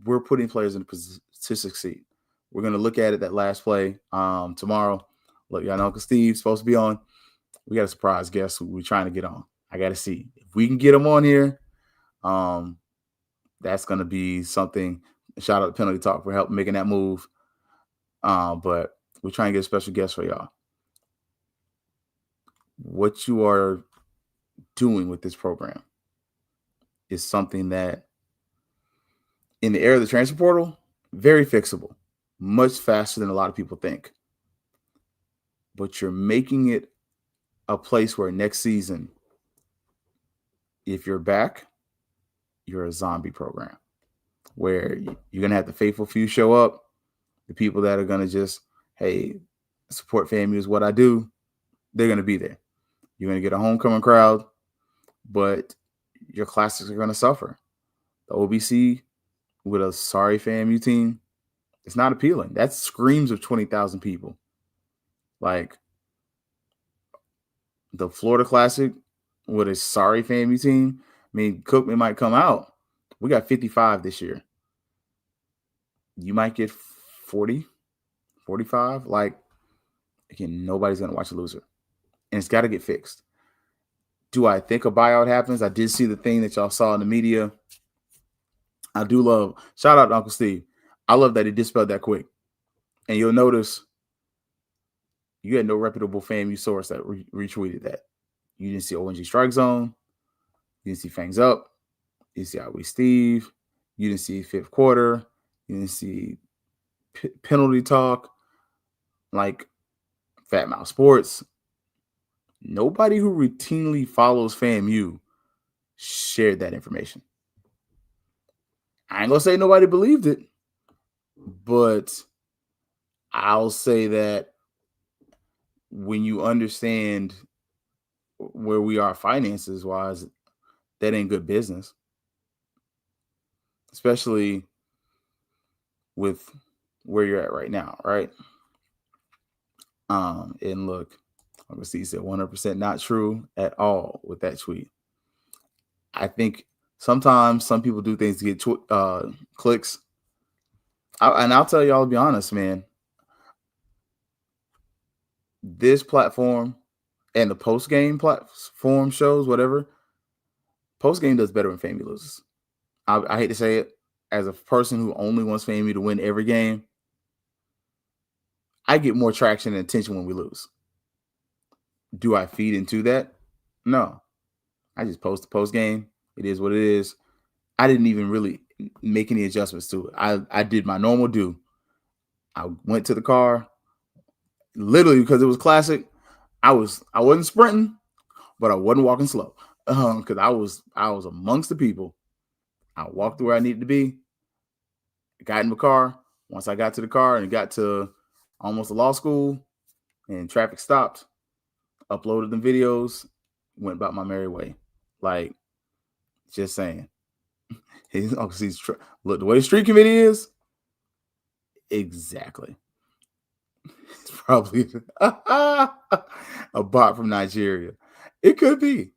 [SPEAKER 1] we're putting players in a position to succeed. We're going to look at it that last play tomorrow. Look, y'all know Uncle Steve's supposed to be on. We got a surprise guest who we're trying to get on. I got to see. If we can get him on here, that's going to be something. Shout out to Penalty Talk for helping making that move. But we're trying to get a special guest for y'all. What you are doing with this program is something that, in the era of the transfer portal, very fixable, much faster than a lot of people think. But you're making it a place where next season, if you're back, you're a zombie program where you're going to have the faithful few show up, the people that are going to just, hey, support FAMU is what I do. They're going to be there. You're going to get a homecoming crowd, but your classics are going to suffer. The OBC with a sorry FAMU team, it's not appealing. That screams of 20,000 people. Like, the Florida Classic with a sorry FAMU team, I mean, Cookman might come out. We got 55 this year. You might get 40, 45. Like, again, nobody's going to watch a loser. And it's got to get fixed. Do I think a buyout happens? I did see the thing that y'all saw in the media. I do love, shout out to Uncle Steve. I love that he dispelled that quick. And you'll notice you had no reputable FAMU source that retweeted that. You didn't see ONG Strike Zone. You didn't see Fangs Up. You didn't see Outway Steve. You didn't see Fifth Quarter. You didn't see penalty talk like Fat Mouth Sports. Nobody who routinely follows FAMU shared that information. I ain't gonna say nobody believed it, but I'll say that when you understand where we are finances wise, that ain't good business, especially with where you're at right now, right? And look, obviously, he said 100% not true at all with that tweet. I think sometimes some people do things to get clicks. And I'll tell you, I'll be honest, man. This platform and the post-game platform shows, whatever, post-game does better when FAMU loses. I hate to say it. As a person who only wants FAMU to win every game, I get more traction and attention when we lose. Do I feed into that? No. I just post the post-game. It is what it is. I didn't even really make any adjustments to it. I did my normal do. I went to the car, literally because it was classic. I wasn't sprinting, but I wasn't walking slow because I was amongst the people. I walked where I needed to be. Got in the car. Once I got to the car and got to almost a law school and traffic stopped, uploaded the videos, went about my merry way. Like, just saying. Look, the way the street committee is, exactly. It's probably a bot from Nigeria. It could be.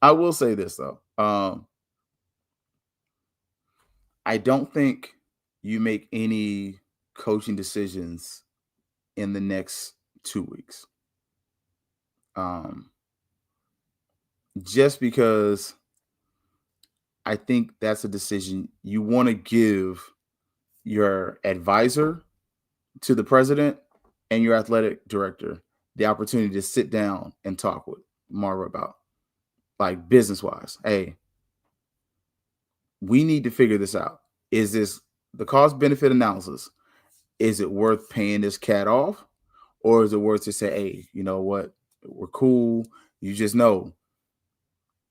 [SPEAKER 1] I will say this, though. I don't think you make any coaching decisions in the next 2 weeks. Just because I think that's a decision you want to give your advisor to the president and your athletic director the opportunity to sit down and talk with Marva about, like, business-wise. Hey, we need to figure this out. Is this the cost-benefit analysis? Is it worth paying this cat off? Or is it worth to say, hey, you know what? We're cool. You just know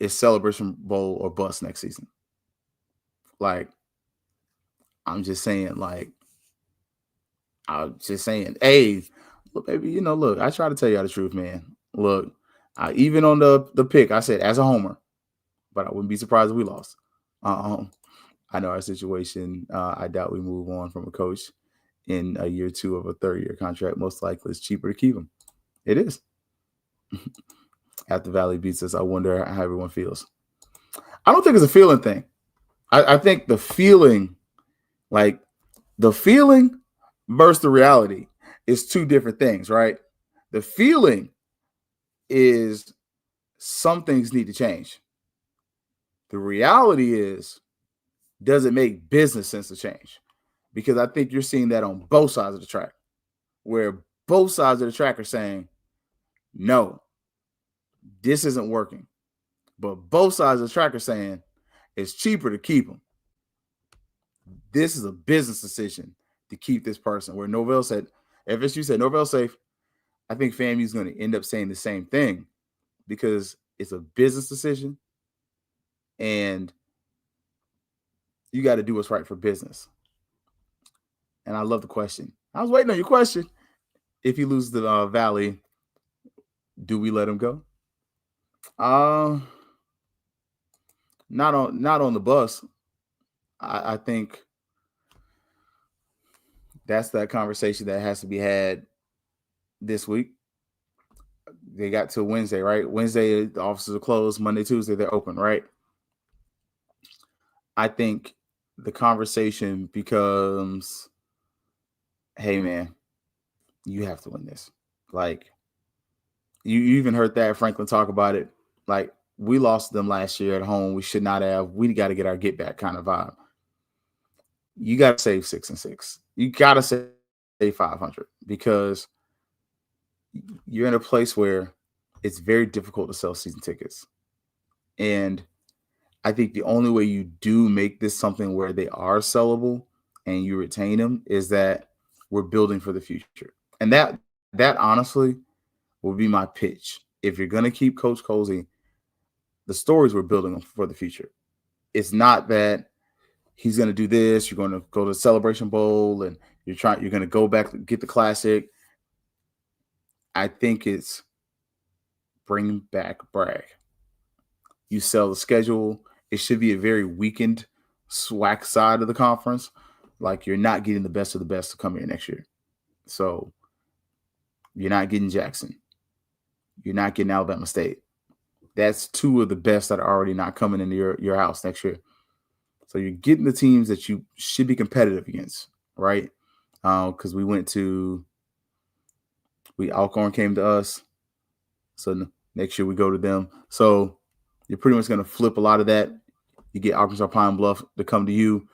[SPEAKER 1] it's Celebration Bowl or bust next season. Like, I'm just saying, hey, look, baby, look, I try to tell you the truth, man. Look, even on the pick, I said as a homer, but I wouldn't be surprised if we lost. I know our situation. I doubt we move on from a coach in a year 2 of a 3rd-year contract. Most likely it's cheaper to keep him. It is. After Valley beats us, I wonder how everyone feels. I don't think it's a feeling thing. I think the feeling versus the reality is 2 different things, right? The feeling is some things need to change. The reality is, does it make business sense to change? Because I think you're seeing that on both sides of the track, where both sides of the track are saying, no, this isn't working. But both sides of the track are saying it's cheaper to keep them. This is a business decision to keep this person. Where Norvell said, FSU said Norvell safe, I think FAMU is going to end up saying the same thing because it's a business decision and you got to do what's right for business. And I love the question. I was waiting on your question. If you lose the Valley, do we let him go? Not on the bus. I think that's that conversation that has to be had this week. They got till Wednesday, right? Wednesday, the offices are closed. Monday, Tuesday, they're open, right? I think the conversation becomes, hey, man, you have to win this. Like, you even heard that Franklin talk about it. Like, we lost them last year at home. We should not have. We got to get our get back kind of vibe. You got to save 6-6. You got to save 500 because you're in a place where it's very difficult to sell season tickets. And I think the only way you do make this something where they are sellable and you retain them is that we're building for the future. And that honestly will be my pitch. If you're going to keep Coach Colsey, the stories we're building for the future. It's not that he's going to do this, you're going to go to the Celebration Bowl and you're going to go back to get the classic. I think it's bring back Bragg. You sell the schedule. It should be a very weakened SWAC side of the conference. Like, you're not getting the best of the best to come here next year. So you're not getting Jackson. You're not getting Alabama State. That's two of the best that are already not coming into your house next year. So you're getting the teams that you should be competitive against, right? Because Alcorn came to us. So next year we go to them. So you're pretty much going to flip a lot of that. You get Arkansas Pine Bluff to come to you.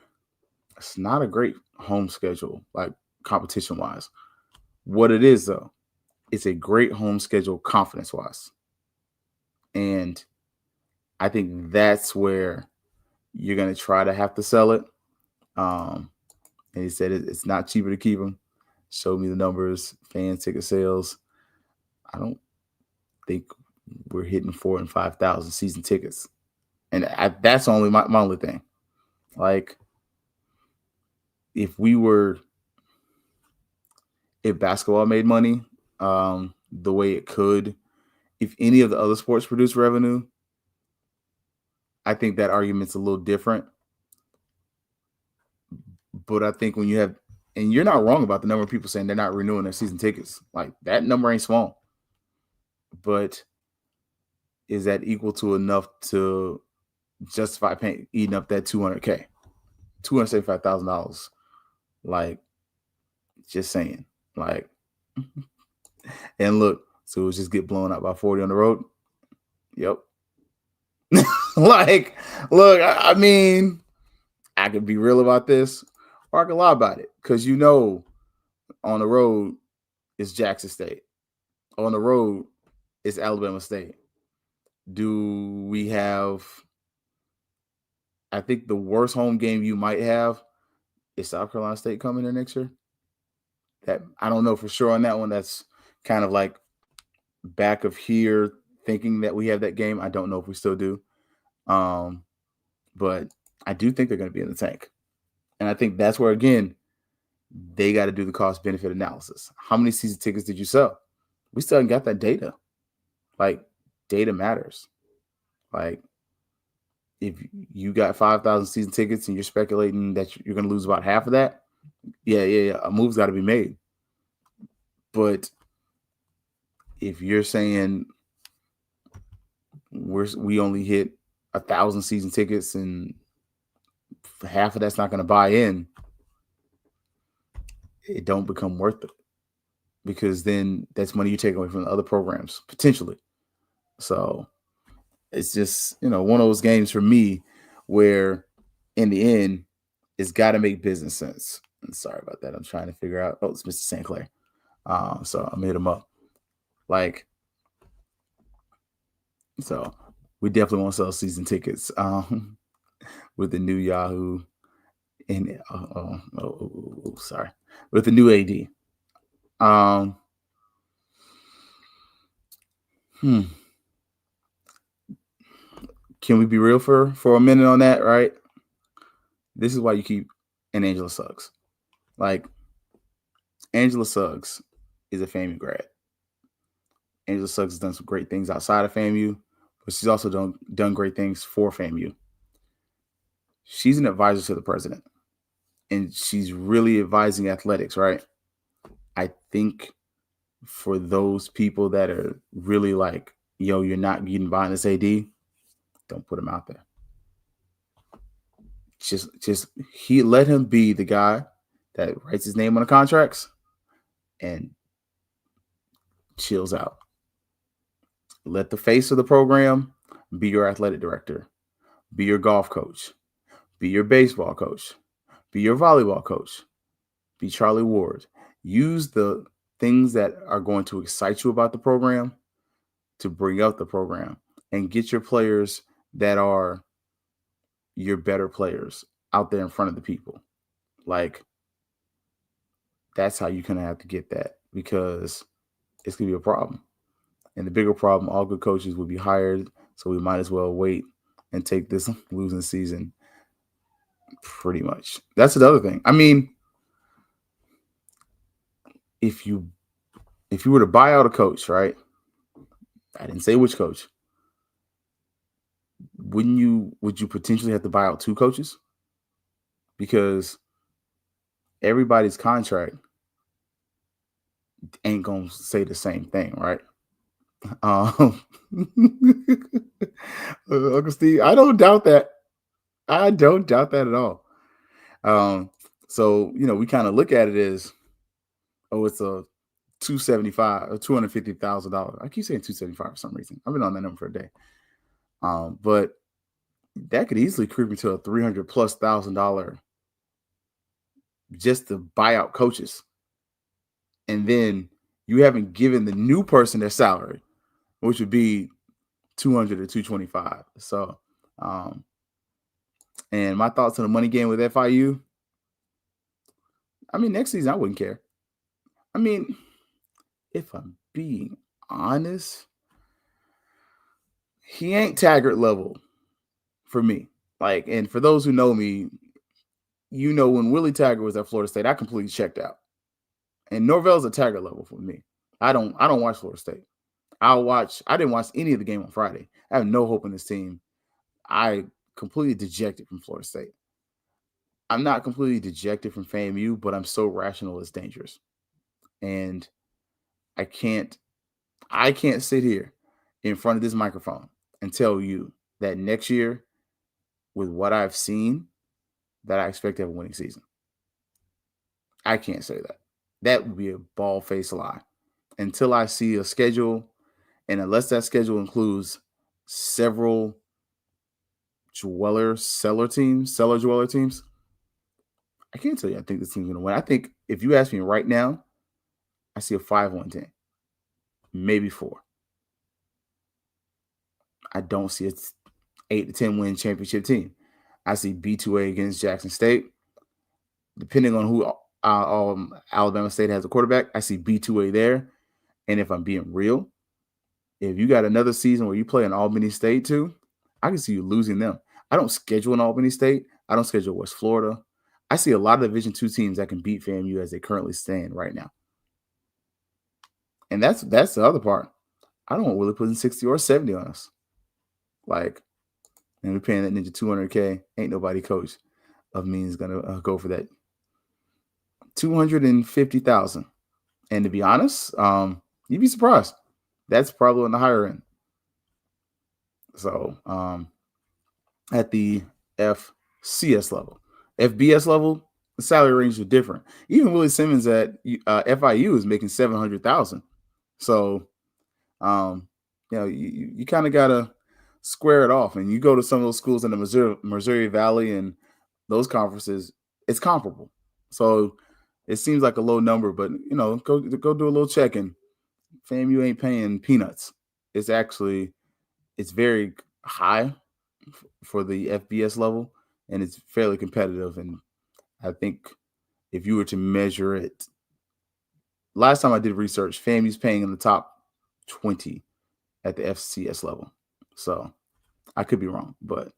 [SPEAKER 1] It's not a great home schedule, like competition-wise. What it is, though, it's a great home schedule confidence-wise. And I think that's where you're going to try to have to sell it. And he said it's not cheaper to keep them. Showed me the numbers, fan ticket sales. I don't think we're hitting 4,000 and 5,000 season tickets. And that's only my only thing. Like, if basketball made money the way it could, if any of the other sports produce revenue, I think that argument's a little different. But I think when you have, and you're not wrong about the number of people saying they're not renewing their season tickets. Like, that number ain't small. But is that equal to enough to justify eating up that $200K, $275,000? Like, just saying. Like, and look, so it was just get blown out by 40 on the road. Yep. Like, look, I mean, I could be real about this, or I could lie about it, because on the road is Jackson State. On the road is Alabama State. Do we have? I think the worst home game you might have is South Carolina State coming in next year. That I don't know for sure on that one. That's kind of like back of here thinking that we have that game. I don't know if we still do. But I do think they're going to be in the tank. And I think that's where, again, they got to do the cost-benefit analysis. How many season tickets did you sell? We still haven't got that data. Like, data matters. Like, if you got 5,000 season tickets and you're speculating that you're going to lose about half of that, yeah, a move's got to be made. But if you're saying we only hit 1,000 season tickets and half of that's not going to buy in, it don't become worth it, because then that's money you take away from the other programs potentially. So it's just, one of those games for me where in the end it's got to make business sense. And sorry about that. I'm trying to figure out. Oh, it's Mr. St. Clair. So I'm hit him up. Like, so we definitely want to sell season tickets with the new Yahoo and sorry, with the new AD. Can we be real for a minute on that, right? This is why you keep an Angela Suggs. Like, Angela Suggs is a FAMU grad. Angela Suggs has done some great things outside of FAMU, but she's also done great things for FAMU. She's an advisor to the president, and she's really advising athletics, right? I think for those people that are really like, yo, you're not getting behind this AD, don't put him out there. Just let him be the guy that writes his name on the contracts and chills out. Let the face of the program be your athletic director, be your golf coach, be your baseball coach, be your volleyball coach, be Charlie Ward. Use the things that are going to excite you about the program to bring up the program and get your players that are your better players out there in front of the people. Like, that's how you kind of have to get that, because it's going to be a problem. And the bigger problem, all good coaches will be hired, so we might as well wait and take this losing season pretty much. That's another thing. I mean, if you were to buy out a coach, right? I didn't say which coach. Would you potentially have to buy out two coaches? Because everybody's contract ain't gonna say the same thing, right? Uncle Steve, I don't doubt that. I don't doubt that at all. So we kind of look at it as, oh, it's a $275 or $250,000. I keep saying 275 for some reason. I've been on that number for a day. But that could easily creep into a $300,000+ just to buy out coaches. And then you haven't given the new person their salary, which would be 200 or 225. So, and my thoughts on the money game with FIU, I mean, next season I wouldn't care. I mean, if I'm being honest, he ain't Taggart level for me. Like, and for those who know me, when Willie Taggart was at Florida State, I completely checked out. And Norvell's a Taggart level for me. I don't watch Florida State. I didn't watch any of the game on Friday. I have no hope in this team. I completely dejected from Florida State. I'm not completely dejected from FAMU, but I'm so rational it's dangerous. And I can't sit here in front of this microphone and tell you that next year, with what I've seen, that I expect to have a winning season. I can't say that. That would be a bald-faced lie. Until I see a schedule, and unless that schedule includes several cellar dweller teams, I can't tell you I think this team's going to win. I think if you ask me right now, I see a 5-1 team, maybe 4. I don't see a 8 to 10 win championship team. I see B2A against Jackson State. Depending on who Alabama State has a quarterback, I see B2A there. And if I'm being real, if you got another season where you play an Albany State too, I can see you losing them. I don't schedule an Albany State. I don't schedule West Florida. I see a lot of Division II teams that can beat FAMU as they currently stand right now. And that's the other part. I don't want Willie putting 60 or 70 on us. Like, and we're paying that ninja $200K. Ain't nobody coach of me is gonna go for that $250,000. And to be honest, you'd be surprised. That's probably on the higher end. So at the FCS level, FBS level, the salary range is different. Even Willie Simmons at FIU is making $700,000. So you kind of gotta square it off. And you go to some of those schools in the Missouri Valley and those conferences, it's comparable. So it seems like a low number, but go do a little checking. FAMU ain't paying peanuts. It's very high for the FBS level, and it's fairly competitive. And I think if you were to measure it, last time I did research, FAMU's paying in the top 20 at the FCS level. So I could be wrong, but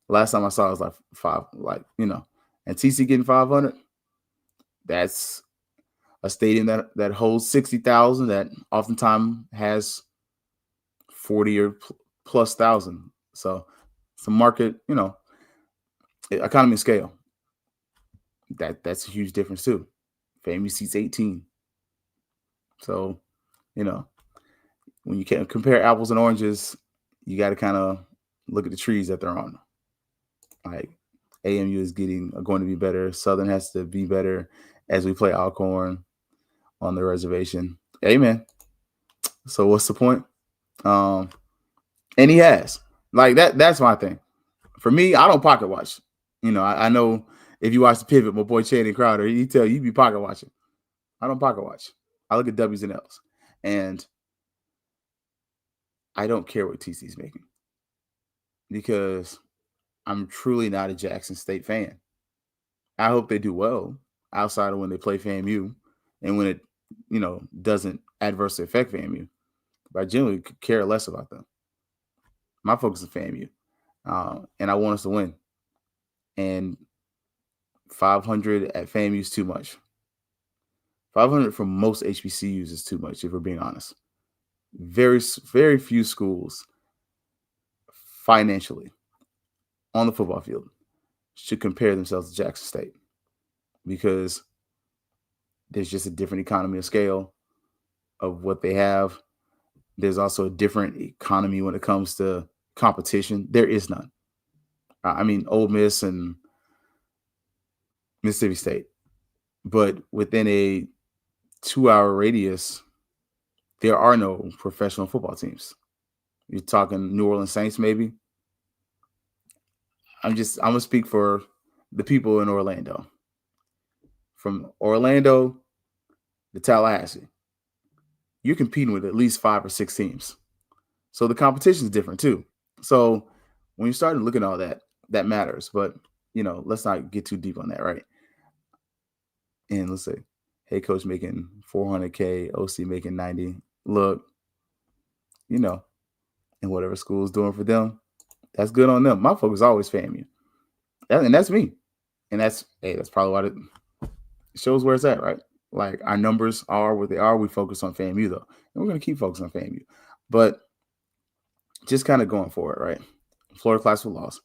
[SPEAKER 1] last time I saw it was like 5, and TC getting 500. That's a stadium that holds 60,000 that oftentimes has 40 or plus thousand. So it's a market, economy scale. That's a huge difference too. FAMU seats 18. So, when you can compare apples and oranges, you got to kind of look at the trees that they're on. Like AMU is going to be better. Southern has to be better as we play Alcorn on the reservation. Hey, man, So what's the point? And he has. Like that's my thing. For me, I don't pocket watch. I know if you watch the pivot, my boy Channing Crowder, he tell you be pocket watching. I don't pocket watch. I look at W's and L's. And I don't care what TC's making. Because I'm truly not a Jackson State fan. I hope they do well outside of when they play FAMU and when it, doesn't adversely affect FAMU. But I generally could care less about them. My focus is FAMU. And I want us to win. And 500 at FAMU is too much. 500 for most HBCUs is too much, if we're being honest. Very, very few schools financially on the football field should compare themselves to Jackson State because there's just a different economy of scale of what they have. There's also a different economy when it comes to competition. There is none. I mean, Ole Miss and Mississippi State. But within a 2-hour radius, there are no professional football teams. You're talking New Orleans Saints, maybe. I'm going to speak for the people in Orlando. From Orlando to Tallahassee, you're competing with at least 5 or 6 teams. So the competition is different too. So when you start looking at all that, that matters. But, let's not get too deep on that, right? And let's say, hey, coach making $400K, OC making 90. Look, and whatever school is doing for them, that's good on them. My focus is always FAMU. And that's me. And that's probably why it shows where it's at, right? Like our numbers are what they are. We focus on FAMU though. And we're going to keep focusing on FAMU. But just kind of going forward, right? Florida class will loss.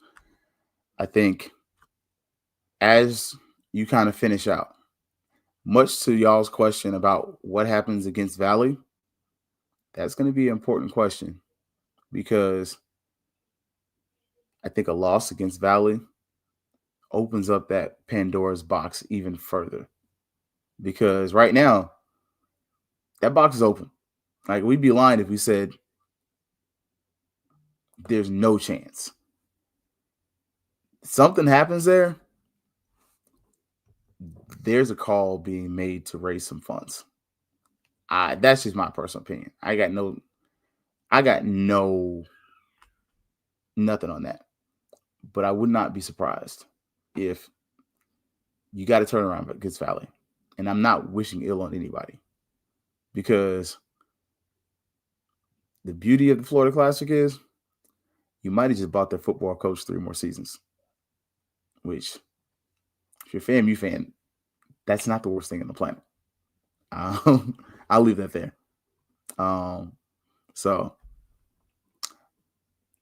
[SPEAKER 1] I think as you kind of finish out, much to y'all's question about what happens against Valley, that's going to be an important question because I think a loss against Valley opens up that Pandora's box even further. Because right now, that box is open. Like, we'd be lying if we said there's no chance. Something happens there, there's a call being made to raise some funds. That's just my personal opinion. I got nothing on that. But I would not be surprised if you got to turn around against Valley. And I'm not wishing ill on anybody because the beauty of the Florida Classic is you might have just bought their football coach 3 more seasons, which if you're a FAMU fan, that's not the worst thing on the planet. I'll leave that there. So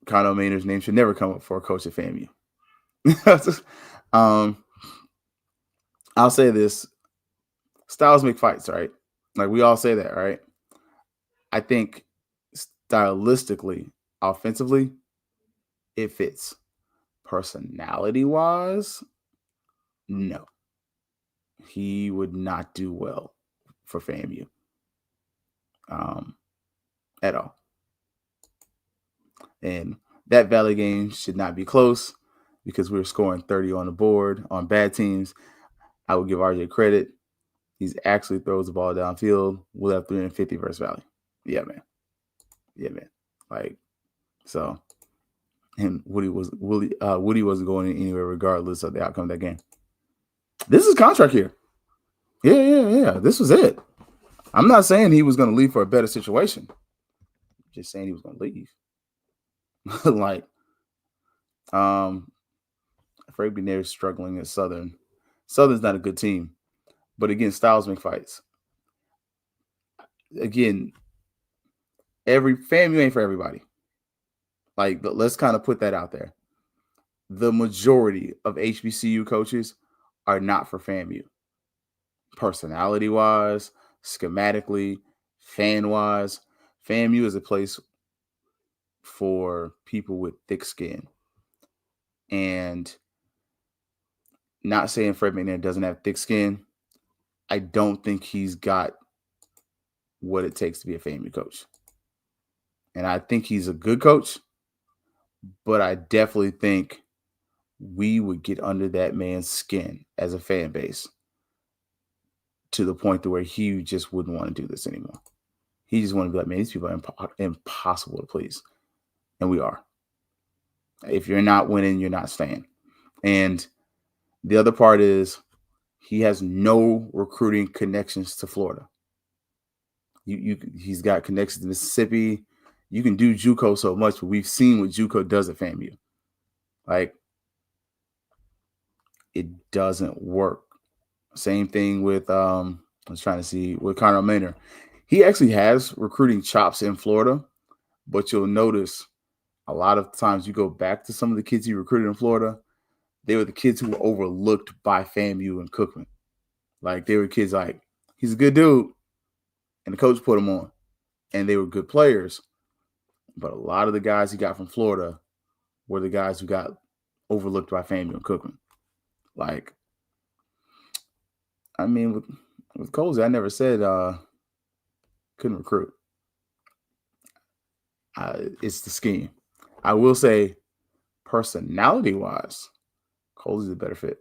[SPEAKER 1] Connell Maynard's name should never come up for a coach at FAMU. I'll say this. Styles make fights, right? Like we all say that, right? I think stylistically, offensively, it fits. Personality-wise, no. He would not do well for FAMU at all. And that Valley game should not be close because we were scoring 30 on the board on bad teams. I would give RJ credit. He actually throws the ball downfield. We'll have 350 versus Valley. Yeah, man. Like, so, and Woody wasn't going anywhere regardless of the outcome of that game. This is contract here. Yeah. This was it. I'm not saying he was going to leave for a better situation. Just saying he was going to leave. Like, Frank Benair is struggling at Southern. Southern's not a good team. But again, styles make fights. Again, every FAMU ain't for everybody. Like, but let's kind of put that out there. The majority of HBCU coaches are not for FAMU. Personality-wise, schematically, fan-wise, FAMU is a place for people with thick skin. And not saying Fred McNair doesn't have thick skin. I don't think he's got what it takes to be a FAMU coach. And I think he's a good coach, but I definitely think we would get under that man's skin as a fan base to the point to where he just wouldn't want to do this anymore. He just want to be like, man, these people are impossible to please. And we are. If you're not winning, you're not staying. And the other part is he has no recruiting connections to Florida. He's got connections to Mississippi. You can do JUCO so much, but we've seen what JUCO does at FAMU. Like, it doesn't work. Same thing with I was trying to see with Connor Maynard. He actually has recruiting chops in Florida, but you'll notice a lot of times you go back to some of the kids he recruited in Florida, they were the kids who were overlooked by FAMU and Cookman. Like, they were kids like, he's a good dude, and the coach put him on, and they were good players. But a lot of the guys he got from Florida were the guys who got overlooked by FAMU and Cookman. Like, I mean, with Colsey, I never said couldn't recruit. It's the scheme. I will say, personality-wise, Colsey's a better fit.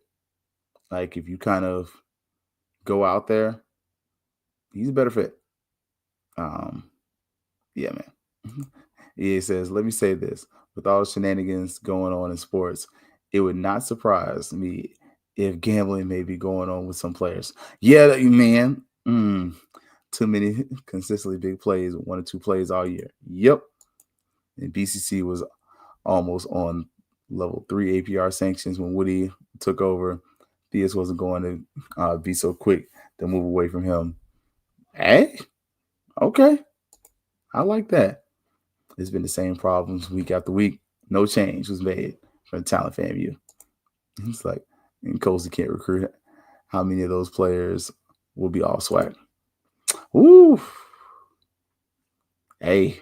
[SPEAKER 1] Like, if you kind of go out there, he's a better fit. Yeah, man. He says, let me say this. With all the shenanigans going on in sports, it would not surprise me if gambling may be going on with some players. Yeah, man. Too many consistently big plays, 1 or 2 plays all year. Yep. And BCC was almost on level 3 APR sanctions when Woody took over. Theus wasn't going to be so quick to move away from him. Hey, okay. I like that. It's been the same problems week after week. No change was made from the talent FAMU. It's like, and Colsey can't recruit. How many of those players will be all swag? Ooh. Hey.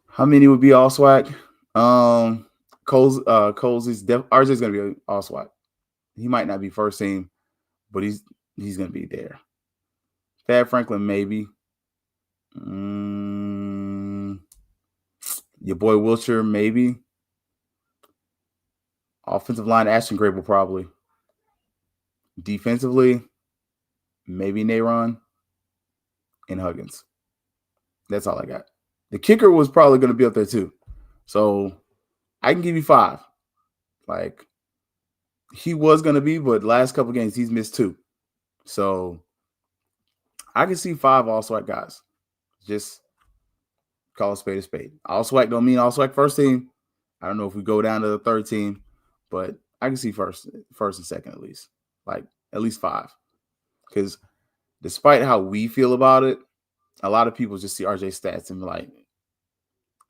[SPEAKER 1] How many would be all swag? Colsey's RJ's gonna be all swag. He might not be first team, but he's gonna be there. Fab Franklin, maybe. Your boy Wiltshire, maybe. Offensive line, Ashton Grable, probably. Defensively, maybe Nayron and Huggins. That's all I got. The kicker was probably going to be up there too. So I can give you 5. Like, he was going to be, but last couple games he's missed 2. So I can see 5 all SWAC guys. Just call a spade a spade. All SWAC don't mean all SWAC first team. I don't know if we go down to the third team, but I can see first and second at least. Like, at least 5. Because despite how we feel about it, a lot of people just see RJ stats and be like,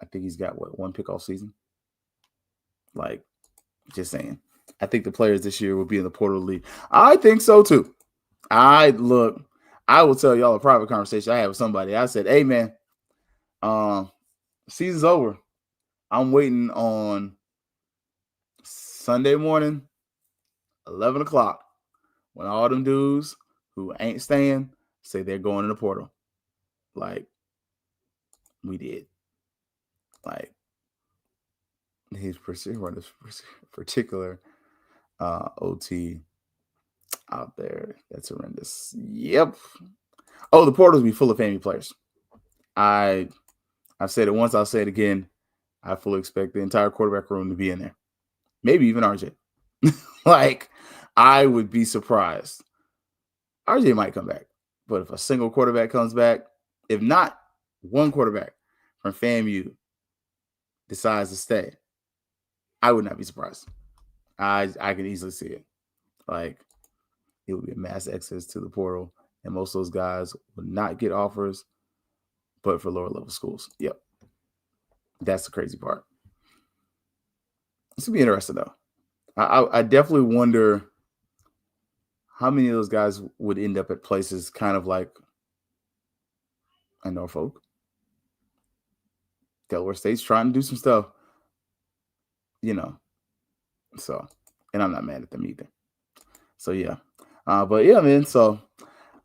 [SPEAKER 1] I think he's got, 1 pick all season? Like, just saying. I think the players this year will be in the portal league. I think so too. I will tell y'all a private conversation I had with somebody. I said, hey, man, season's over. I'm waiting on Sunday morning, 11 o'clock, when all them dudes who ain't staying say they're going in the portal. Like, we did. Like, he's pursuing this particular OT out there. That's horrendous. Yep. Oh, the portals will be full of FAMU players. I've said it once, I'll say it again. I fully expect the entire quarterback room to be in there. Maybe even RJ. Like, I would be surprised. RJ might come back. But if a single quarterback comes back, if not one quarterback from FAMU decides to stay, I would not be surprised. I can easily see it. Like, it would be a mass exodus to the portal, and most of those guys would not get offers, but for lower level schools. Yep. That's the crazy part. This would be interesting, though. I definitely wonder how many of those guys would end up at places kind of like Norfolk. Delaware State's trying to do some stuff, So, and I'm not mad at them either. So, yeah. But, yeah, man. So,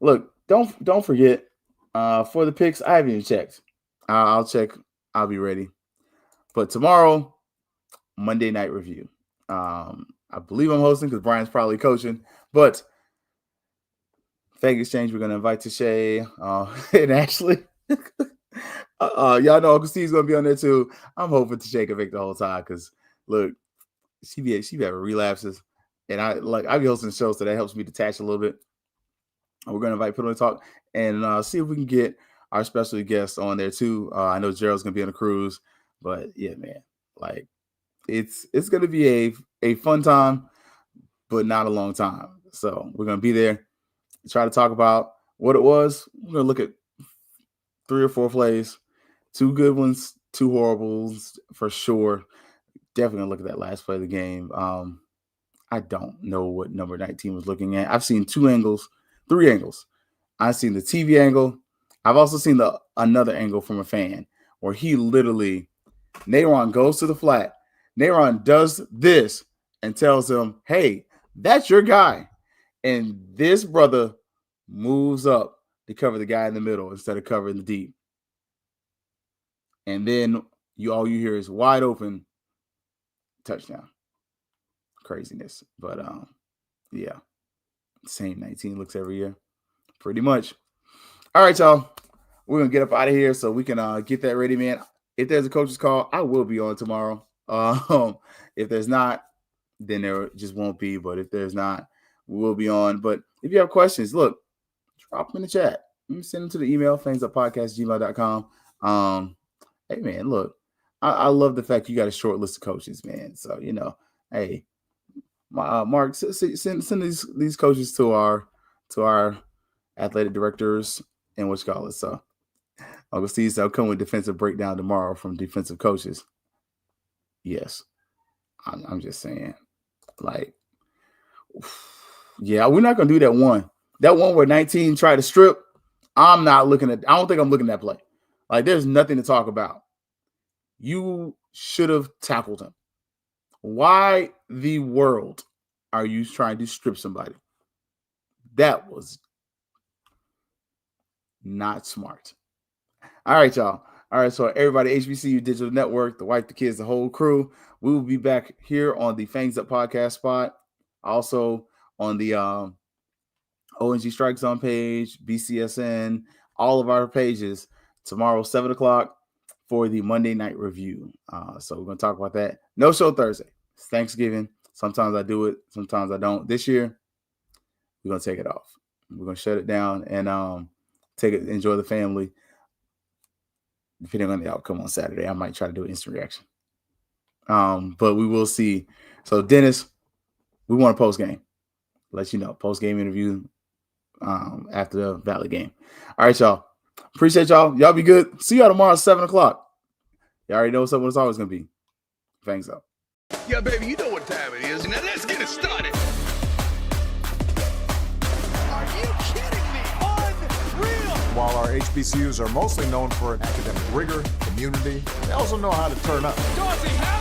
[SPEAKER 1] look, don't forget, for the picks, I haven't even checked. I'll check. I'll be ready. But tomorrow, Monday night review. I believe I'm hosting because Brian's probably coaching. But Fang Exchange, we're going to invite Tashay and Ashley. Y'all know Uncle Steve's going to be on there too. I'm hoping Tashay can make the whole time because, look, she be having relapses. And I be hosting shows, so that helps me detach a little bit. We're going to invite people to talk and see if we can get our special guests on there too. I know Gerald's going to be on a cruise. But, yeah, man, like, it's going to be a fun time, but not a long time. So we're going to be there. Try to talk about what it was. We're going to look at 3 or 4 plays, 2 good ones, 2 horribles for sure. Definitely going to look at that last play of the game. I don't know what number 19 was looking at. I've seen 3 angles. I've seen the TV angle. I've also seen another angle from a fan where he literally, Nayron goes to the flat. Nayron does this and tells him, hey, that's your guy. And this brother moves up to cover the guy in the middle instead of covering the deep. And then all you hear is wide open touchdown. Craziness. But yeah. Same 19 looks every year. Pretty much. All right, y'all. We're gonna get up out of here so we can get that ready, man. If there's a coach's call, I will be on tomorrow. If there's not, then there just won't be. But if there's not, we will be on. But if you have questions, look, drop them in the chat. Send them to the email, fangsuppodcast@gmail.com. Hey, man, look, I love the fact you got a short list of coaches, man. So, hey, Mark, send these coaches to our athletic directors and what you call it. So, Uncle Steve said, I'll come with defensive breakdown tomorrow from defensive coaches. Yes. I'm just saying, like, yeah, we're not going to do that one. That one where 19 tried to strip, I don't think I'm looking at that play. Like, there's nothing to talk about. You should have tackled him. Why the world are you trying to strip somebody? That was not smart. All right, y'all. All right, so everybody, HBCU Digital Network, the wife, the kids, the whole crew, we will be back here on the Fangs Up podcast spot. Also on the ONG Strike Zone page, BCSN, all of our pages tomorrow, 7 o'clock for the Monday night review. So we're going to talk about that. No show Thursday. It's Thanksgiving. Sometimes I do it. Sometimes I don't. This year, we're going to take it off. We're going to shut it down and enjoy the family. Depending on the outcome on Saturday, I might try to do an instant reaction. But we will see. So, Dennis, we want a post-game. Let you know. Post-game interview after the Valley game. All right, y'all. Appreciate y'all. Y'all be good. See y'all tomorrow at 7 o'clock. Y'all already know what it's always going to be. Fangs up.
[SPEAKER 2] Yeah, baby, you know what time it is. Now let's get it started.
[SPEAKER 3] Are you kidding me? Unreal!
[SPEAKER 4] While our HBCUs are mostly known for academic rigor, community, they also know how to turn up.
[SPEAKER 3] Dorsey, how